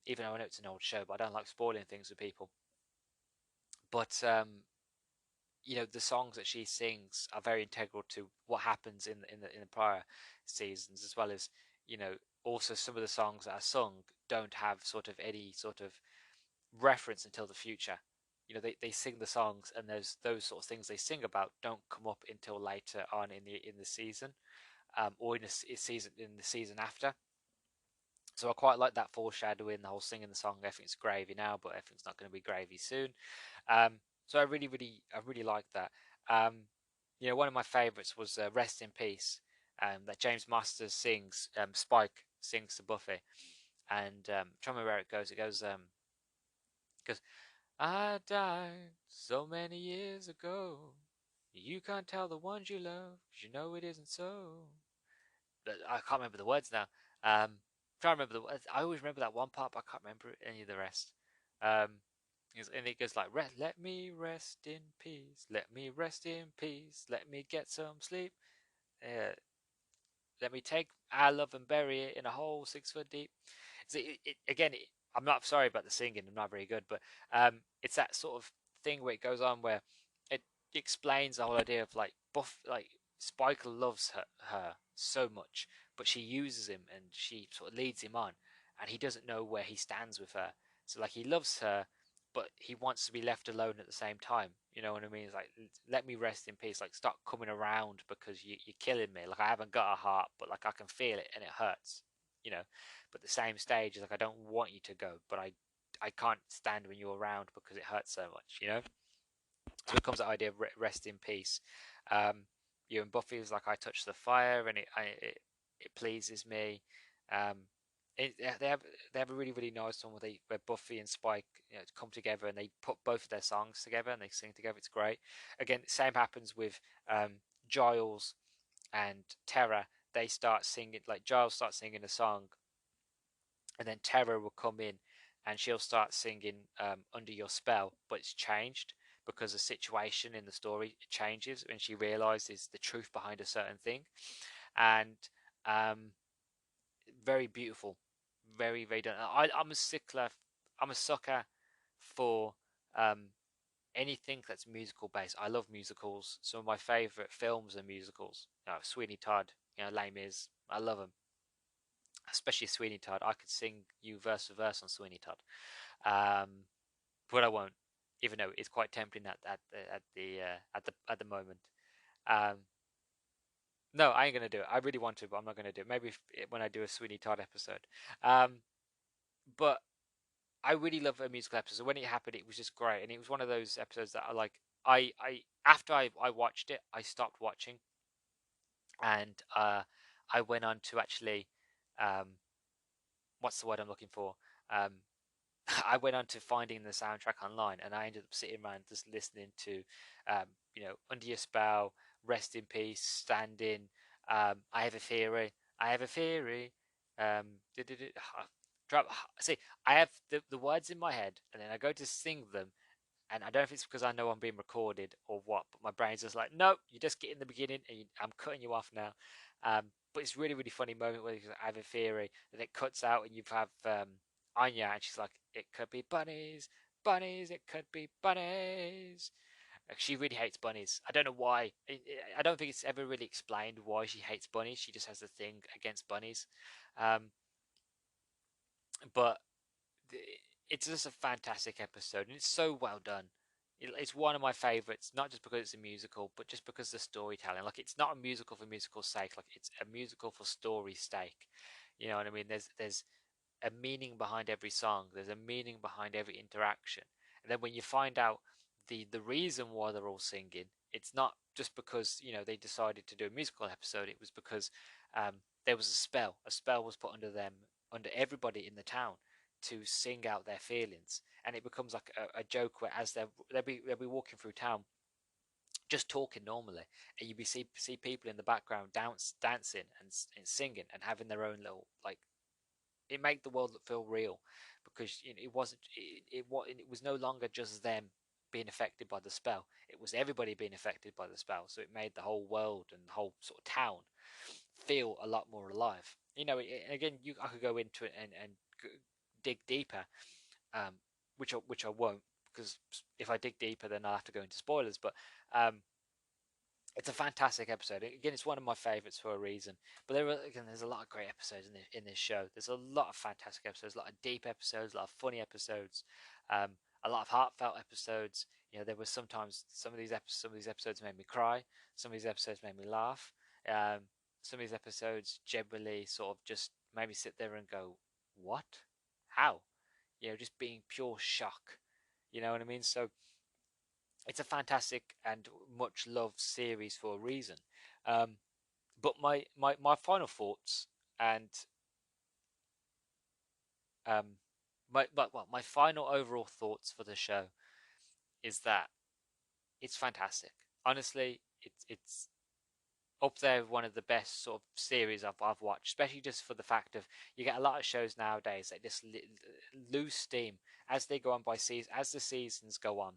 even though I know it's an old show, but I don't like spoiling things with people. But the songs that she sings are very integral to what happens in the prior seasons, as well as also some of the songs that are sung don't have sort of any sort of reference until the future. They sing the songs, and those sort of things they sing about don't come up until later on in the season, or in the season after. So I quite like that foreshadowing, the whole singing the song. Everything's gravy now, but everything's not going to be gravy soon. So I really like that. One of my favourites was "Rest in Peace," that James Masters sings. Spike sings to Buffy, and trying to remember where it goes. It goes, I died so many years ago. You can't tell the ones you love, 'cause you know it isn't so. But I can't remember the words now. Trying to remember the words. I always remember that one part, but I can't remember any of the rest. Um, and it goes like, let me rest in peace, let me rest in peace, let me get some sleep. Let me take our love and bury it in a hole 6 foot deep. So again, I'm not sorry about the singing. I'm not very good, but it's that sort of thing where it goes on where it explains the whole idea of like Spike loves her so much, but she uses him and she sort of leads him on, and he doesn't know where he stands with her. So like he loves her, but he wants to be left alone at the same time. You know what I mean? It's like, let me rest in peace. Like, stop coming around because you're killing me. Like, I haven't got a heart, but like I can feel it and it hurts. You know. But the same stage is like, I don't want you to go, but I can't stand when you're around because it hurts so much. So it comes that idea of rest in peace. You and Buffy is like, I touch the fire and it pleases me. Um, they have a really really nice one where Buffy and Spike come together and they put both of their songs together and they sing together. It's great. Again, same happens with Giles and Terra. They start singing, like Giles starts singing a song, and then Terra will come in and she'll start singing Under Your Spell, but it's changed because the situation in the story changes when she realizes the truth behind a certain thing. And um, very beautiful, very done. I'm a stickler, I'm a sucker for um, anything that's musical based. I love musicals. Some of my favorite films are musicals. Sweeney Todd, Les Mis, I love them, especially Sweeney Todd. I could sing you verse for verse on Sweeney Todd, um, but I won't, even though it's quite tempting at the moment. Um, no, I ain't gonna do it. I really want to, but I'm not gonna do it. Maybe when I do a Sweeney Todd episode. Um, but I really love a musical episode. So when it happened, it was just great, and it was one of those episodes that I like. I after I watched it, I stopped watching, and I went on to actually, um, what's the word I'm looking for? Um, I went on to finding the soundtrack online, and I ended up sitting around just listening to, Under Your Spell, Rest in Peace, Standing, I Have a Theory, I Have a Theory. Drop. See, I have the words in my head, and then I go to sing them, and I don't know if it's because I know I'm being recorded or what, but my brain's just like, no, you just get in the beginning, and I'm cutting you off now. But it's really, really funny moment where I have a theory, and it cuts out, and you have Anya, and she's like, it could be bunnies, bunnies, it could be bunnies. Like, she really hates bunnies. I don't know why. I don't think it's ever really explained why she hates bunnies. She just has a thing against bunnies. Um, but it's just a fantastic episode, and it's so well done. It's one of my favorites, not just because it's a musical, but just because the storytelling. Like, it's not a musical for musical's sake. Like, it's a musical for story's sake. You know what I mean? There's a meaning behind every song. There's a meaning behind every interaction. And then when you find out the reason why they're all singing, it's not just because they decided to do a musical episode. It was because there was a spell. A spell was put under them, under everybody in the town, to sing out their feelings, and it becomes like a joke where as they'll be walking through town, just talking normally, and you see people in the background dancing and singing and having their own little, like, it made the world feel real, because it wasn't it was no longer just them being affected by the spell. It was everybody being affected by the spell, so it made the whole world and the whole sort of town feel a lot more alive. Again, I could go into it and dig deeper, um, which I won't, because if I dig deeper, then I'll have to go into spoilers. But um, it's a fantastic episode. Again, it's one of my favorites for a reason. But there's a lot of great episodes in this show. There's a lot of fantastic episodes, a lot of deep episodes, a lot of funny episodes, a lot of heartfelt episodes. There was sometimes some of these episodes made me cry. Some of these episodes made me laugh. Um, some of these episodes generally sort of just made me sit there and go, "What? How?" Just being pure shock. You know what I mean? So it's a fantastic and much loved series for a reason. Um, but my final thoughts, and um, my final overall thoughts for the show is that it's fantastic. Honestly, it's up there with one of the best sort of series I've watched, especially just for the fact of, you get a lot of shows nowadays that just lose steam as they go on by season, as the seasons go on.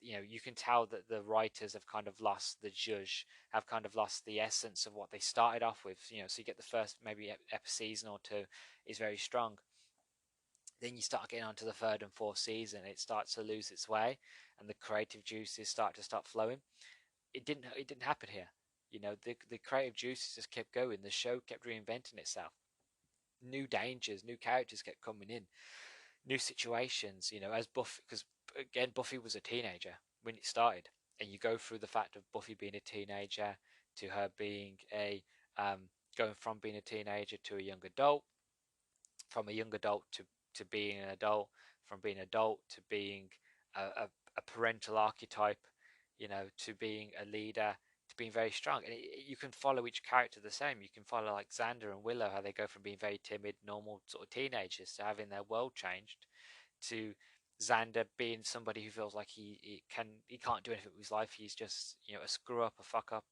You can tell that the writers have kind of lost the judge, have kind of lost the essence of what they started off with. So you get the first maybe season or two is very strong. Then you start getting onto the third and fourth season, it starts to lose its way, and the creative juices start flowing. It didn't happen here. The creative juices just kept going. The show kept reinventing itself. New dangers, new characters kept coming in, new situations. As Buffy, because again, Buffy was a teenager when it started, and you go through the fact of Buffy being a teenager to her being going from being a teenager to a young adult, from a young adult to being an adult, from being an adult to being a parental archetype, to being a leader, to being very strong. And you can follow each character the same. You can follow like Xander and Willow, how they go from being very timid, normal sort of teenagers to having their world changed, to Xander being somebody who feels like he can't do anything with his life. He's just a screw up, a fuck up,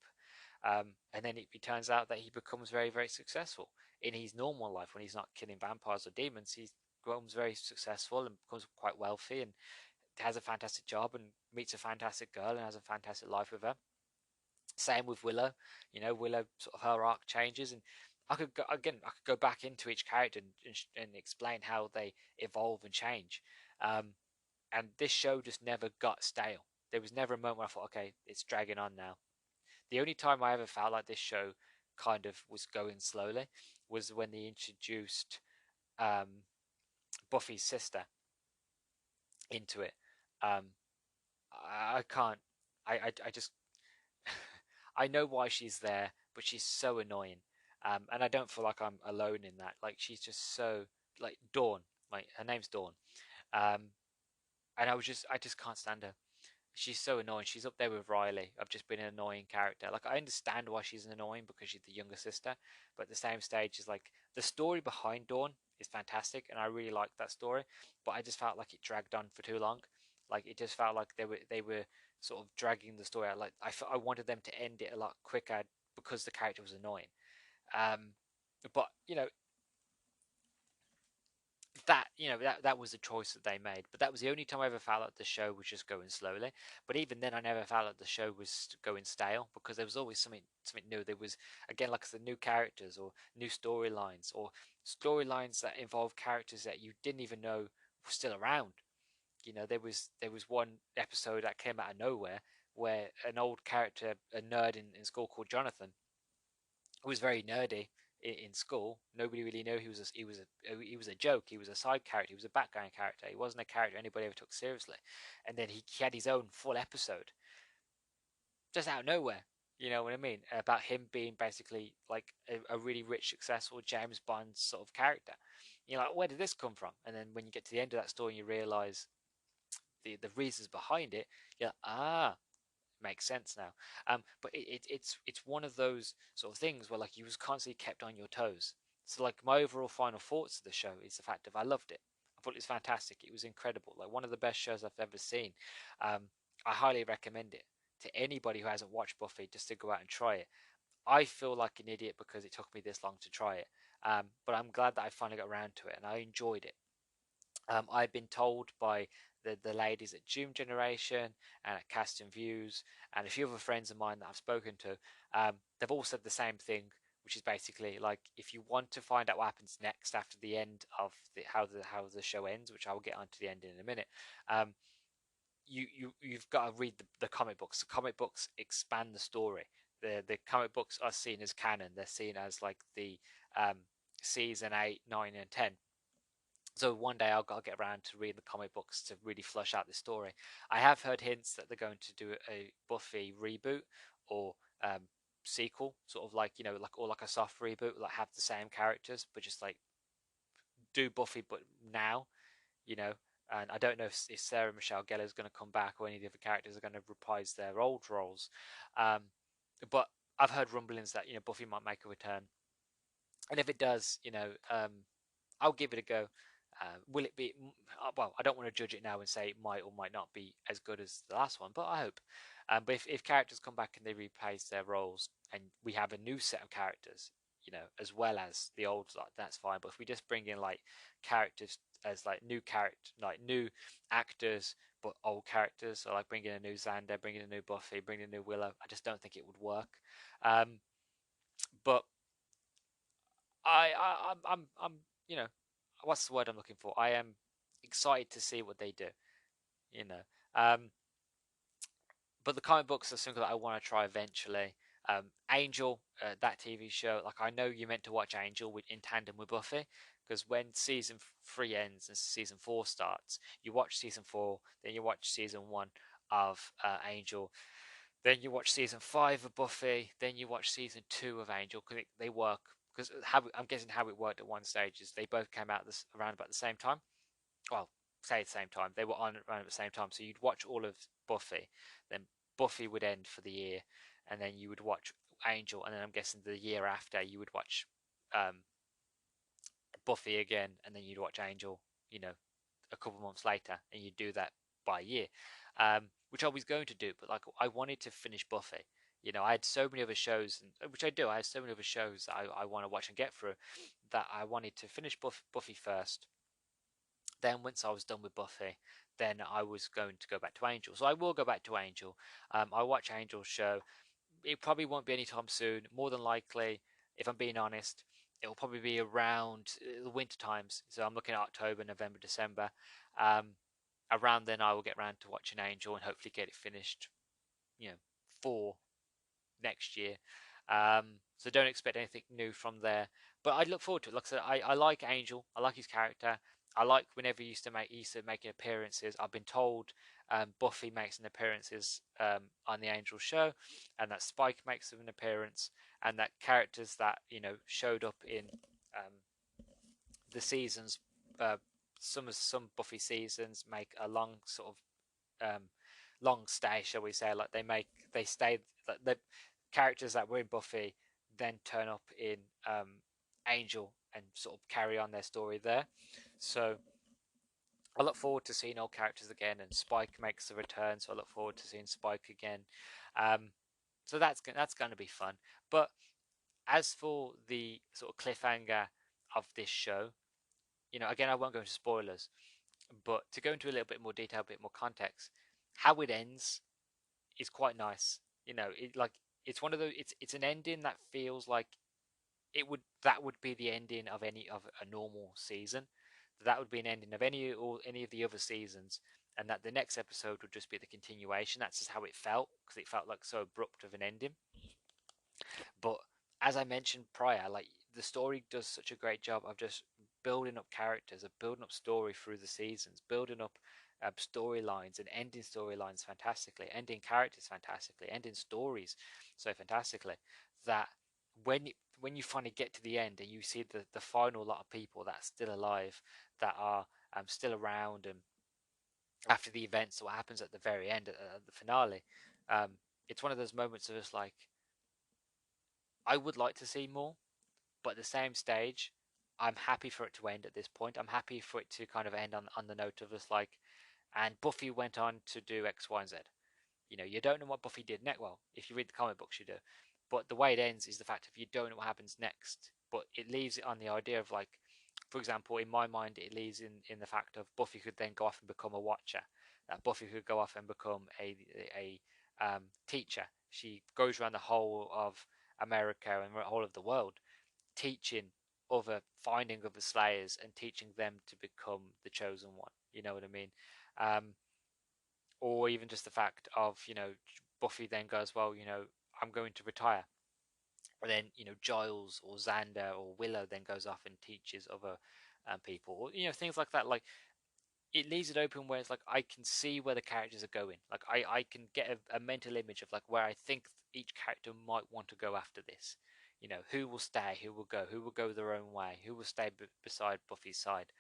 and then it turns out that he becomes very, very successful. in his normal life, when he's not killing vampires or demons, he becomes very successful and becomes quite wealthy and has a fantastic job and meets a fantastic girl and has a fantastic life with her. Same with Willow. Willow, sort of her arc changes, and I could go back into each character and explain how they evolve and change. Um, and this show just never got stale. There was never a moment where I thought, okay, it's dragging on now. The only time I ever felt like this show kind of was going slowly was when they introduced um, Buffy's sister into it. Um, I can't. I just I know why she's there, but she's so annoying. And I don't feel like I'm alone in that. Like she's just so like Dawn. Like her name's Dawn. Um, and I just can't stand her. She's so annoying. She's up there with Riley. I've just been an annoying character. Like I understand why she's annoying because she's the younger sister, but at the same stage is like the story behind Dawn is fantastic, and I really like that story. But I just felt like it dragged on for too long. Like it just felt like they were sort of dragging the story out. Like I wanted them to end it a lot quicker because the character was annoying. Um, but that was the choice that they made. But that was the only time I ever felt like the show was just going slowly. But even then, I never felt like the show was going stale because there was always something new. There was, again, like the new characters or new storylines or storylines that involve characters that you didn't even know were still around. There was one episode that came out of nowhere where an old character, a nerd in school called Jonathan, who was very nerdy in school. Nobody really knew he was a joke. He was a side character. He was a background character. He wasn't a character anybody ever took seriously. And then he had his own full episode just out of nowhere. You know what I mean? About him being basically like a really rich, successful James Bond sort of character. You're like, where did this come from? And then when you get to the end of that story, and you realize the reasons behind it. You're like, makes sense now. But it's one of those sort of things where like you was constantly kept on your toes. So like my overall final thoughts of the show is the fact of I loved it. I thought it was fantastic. It was incredible. Like one of the best shows I've ever seen. Um, I highly recommend it to anybody who hasn't watched Buffy just to go out and try it. I feel like an idiot because it took me this long to try it. But I'm glad that I finally got around to it and I enjoyed it. I've been told by the ladies at Doom Generation and at Cast and Views and a few other friends of mine that I've spoken to, they've all said the same thing, which is basically like if you want to find out what happens next after the end of how the show ends, which I'll get onto the end in a minute. Um, you've got to read the comic books. The comic books expand the story. The comic books are seen as canon. They're seen as like the season 8, 9, and 10. So one day I'll get around to reading the comic books to really flush out the story. I have heard hints that they're going to do a Buffy reboot or um, sequel, sort of like like a soft reboot, like have the same characters but just like do Buffy but now, you know. And I don't know if Sarah Michelle Gellar is going to come back or any of the other characters are going to reprise their old roles. Um, but I've heard rumblings that Buffy might make a return, and if it does, I'll give it a go. Will it be? Well, I don't want to judge it now and say it might or might not be as good as the last one, but I hope. But if characters come back and they reprise their roles, and we have a new set of characters, as well as the old, like, that's fine. But if we just bring in like characters as like new actors, but old characters, so like bringing a new Xander, bringing a new Buffy, bringing a new Willow, I just don't think it would work. But I'm what's the word I'm looking for? I am excited to see what they do. You know, um, but the comic books are something that I want to try eventually. Angel, that TV show, like I know you meant to watch Angel in tandem with Buffy, because when season 3 ends and season 4 starts, you watch season 4, then you watch season 1 of Angel, then you watch season 5 of Buffy, then you watch season 2 of Angel, because they work. Because I'm guessing how it worked at one stage is they both came out around about the same time. Well, say at the same time. They were on around at the same time. So you'd watch all of Buffy, then Buffy would end for the year, and then you would watch Angel, and then I'm guessing the year after you would watch um, Buffy again, and then you'd watch Angel, a couple months later, and you'd do that by year, which I was going to do, but like I wanted to finish Buffy. You know, I had so many other shows, which I do. I have so many other shows that I want to watch and get through, that I wanted to finish Buffy first. Then once I was done with Buffy, then I was going to go back to Angel. So I will go back to Angel. I watch Angel's show. It probably won't be anytime soon. More than likely, if I'm being honest, it will probably be around the winter times. So I'm looking at October, November, December. Um, Around then, I will get around to watching Angel and hopefully get it finished. You know, for next year. So don't expect anything new from there. But I look forward to it. Like I said, I like Angel. I like his character. I like whenever he used to make appearances. I've been told Buffy makes an appearances on the Angel show, and that Spike makes an appearance, and that characters that showed up in um, the seasons, uh, some Buffy seasons make a long sort of long stay, shall we say? Like they stay. The characters that were in Buffy then turn up in Angel and sort of carry on their story there. So I look forward to seeing old characters again, and Spike makes a return, so I look forward to seeing Spike again. Um, so that's going to be fun. But as for the sort of cliffhanger of this show, again, I won't go into spoilers, but to go into a little bit more detail, a bit more context, how it ends is quite nice. It's one of those. It's an ending that feels like that would be the ending of any of a normal season. That would be an ending of any of the other seasons, and that the next episode would just be the continuation. That's just how it felt, because it felt like so abrupt of an ending. But as I mentioned prior, like, the story does such a great job of just building up characters, of building up story through the seasons, building up storylines and ending storylines fantastically, ending characters fantastically, ending stories so fantastically, that when you finally get to the end and you see the final lot of people that are still alive, that are still around, and after the events, what happens at the very end, at the finale, it's one of those moments of just like, I would like to see more, but at the same stage, I'm happy for it to end at this point. I'm happy for it to kind of end on the note of just like, and Buffy went on to do X, Y, and Z. You don't know what Buffy did next. Well, if you read the comic books, you do. But the way it ends is the fact of, you don't know what happens next. But it leaves it on the idea of, like, for example, in my mind, it leaves in the fact of Buffy could then go off and become a Watcher. That Buffy could go off and become a teacher. She goes around the whole of America and the whole of the world, teaching finding other Slayers and teaching them to become the chosen one. You know what I mean? Um, or even just the fact of, Buffy then goes, well, I'm going to retire. And then, Giles or Xander or Willow then goes off and teaches other people, or, things like that. Like, it leaves it open where it's like, I can see where the characters are going. Like, I can get a mental image of, like, where I think each character might want to go after this. Who will stay, who will go their own way, who will stay beside Buffy's side.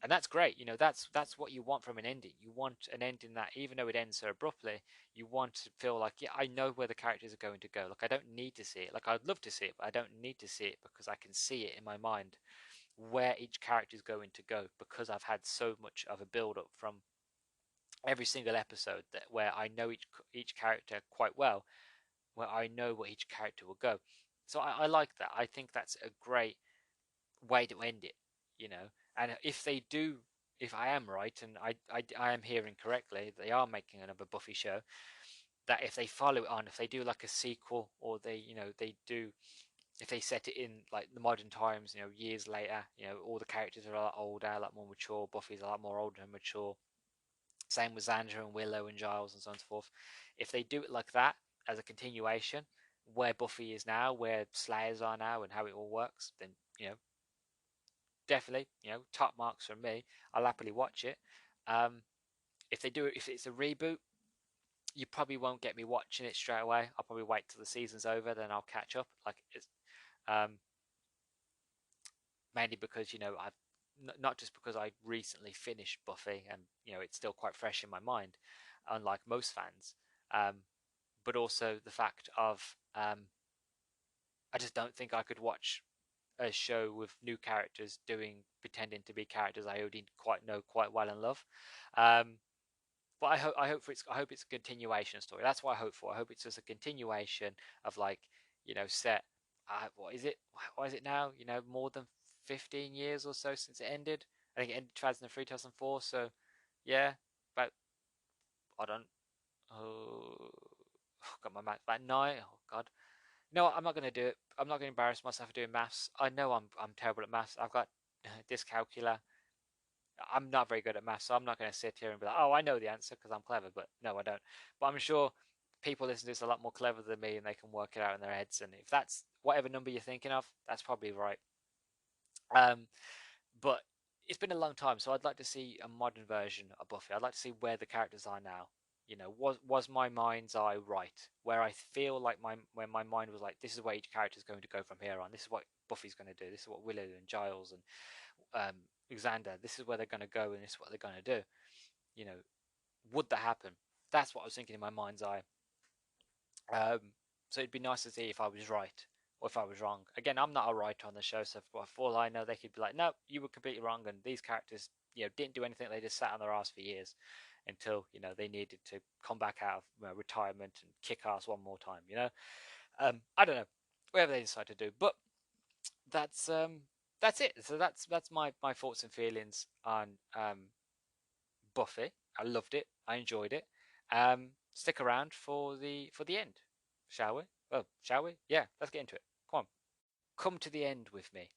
And that's great. That's what you want from an ending. You want an ending that, even though it ends so abruptly, you want to feel like, yeah, I know where the characters are going to go. Like, I don't need to see it. Like, I'd love to see it, but I don't need to see it, because I can see it in my mind where each character is going to go, because I've had so much of a build up from every single episode, that where I know each character quite well, where I know where each character will go. So I like that. I think that's a great way to end it, you know. And if I am right, and I am hearing correctly, they are making another Buffy show. That if they follow it on, if they do like a sequel, or they do, if they set it in like the modern times, years later, all the characters are a lot older, a lot more mature. Buffy's a lot more older and mature. Same with Xander and Willow and Giles and so on and so forth. If they do it like that as a continuation, where Buffy is now, where Slayers are now, and how it all works, then definitely, top marks from me. I'll happily watch it. If it's a reboot, you probably won't get me watching it straight away. I'll probably wait till the season's over, then I'll catch up. Like, it's mainly because I've not just because I recently finished Buffy, and it's still quite fresh in my mind, unlike most fans. But also the fact of, I just don't think I could watch a show with new characters pretending to be characters I already quite know quite well and love. Um, But I hope it's a continuation story. That's what I hope for. I hope it's just a continuation of, like, set. What is it now? More than 15 years or so since it ended. I think it ended 2003, 2004. So yeah, about I don't. Oh, got my math about 9. Oh God. No, I'm not going to do it. I'm not going to embarrass myself for doing maths. I know I'm terrible at maths. I've got dyscalculia. I'm not very good at maths, so I'm not going to sit here and be like, oh, I know the answer because I'm clever. But no, I don't. But I'm sure people listen to this a lot more clever than me, and they can work it out in their heads. And if that's whatever number you're thinking of, that's probably right. Um, but it's been a long time, so I'd like to see a modern version of Buffy. I'd like to see where the characters are now. Was my mind's eye right? Where I feel like when my mind was like, this is where each character is going to go from here on. This is what Buffy's going to do. This is what Willow and Giles and Xander. This is where they're going to go, and this is what they're going to do. Would that happen? That's what I was thinking in my mind's eye. So it'd be nice to see if I was right or if I was wrong. Again, I'm not a writer on the show, so for all I know, they could be like, no, you were completely wrong, and these characters, didn't do anything. They just sat on their ass for years until they needed to come back out of retirement and kick ass one more time. I don't know, whatever they decide to do, but that's it. So that's my thoughts and feelings on Buffy. I loved it. I enjoyed it. Stick around for the end, shall we? Oh, shall we? Yeah, let's get into it. Come on, come to the end with me.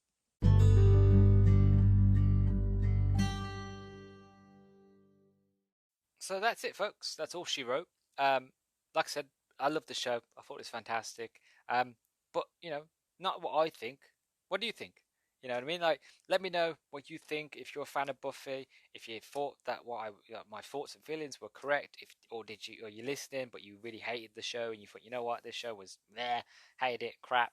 So that's it, folks. That's all she wrote. Like I said, I love the show. I thought it was fantastic. But not what I think. What do you think? You know what I mean? Like, let me know what you think. If you're a fan of Buffy, if you thought that my thoughts and feelings were correct, or you're listening but you really hated the show and you thought, you know what, this show was meh, hated it, crap.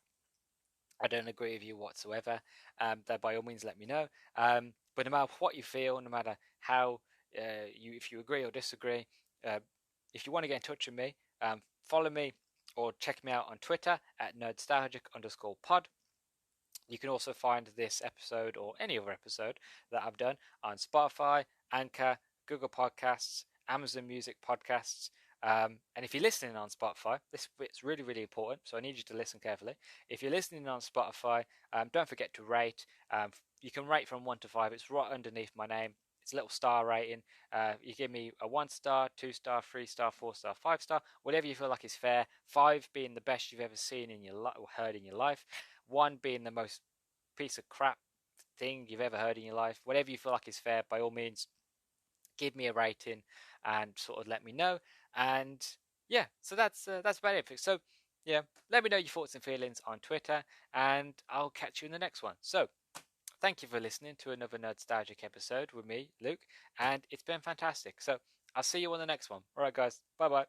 I don't agree with you whatsoever. Then by all means, let me know. But no matter what you feel, no matter how if you agree or disagree, if you want to get in touch with me, follow me or check me out on Twitter at nerdstalgic_pod. You can also find this episode or any other episode that I've done on Spotify, Anchor, Google Podcasts, Amazon Music Podcasts. And if you're listening on Spotify, this bit's really, really important, so I need you to listen carefully. If you're listening on Spotify, don't forget to rate. You can rate from 1 to 5. It's right underneath my name. It's a little star rating. You give me a 1 star, 2 star, 3 star, 4 star, 5 star, whatever you feel like is fair. 5 being the best you've ever seen in your life or heard in your life. 1 being the most piece of crap thing you've ever heard in your life. Whatever you feel like is fair, by all means, give me a rating and sort of let me know. And yeah, so that's about it. So yeah, let me know your thoughts and feelings on Twitter, and I'll catch you in the next one. So thank you for listening to another Nerdstalgic episode with me, Luke, and it's been fantastic. So I'll see you on the next one. All right, guys. Bye bye.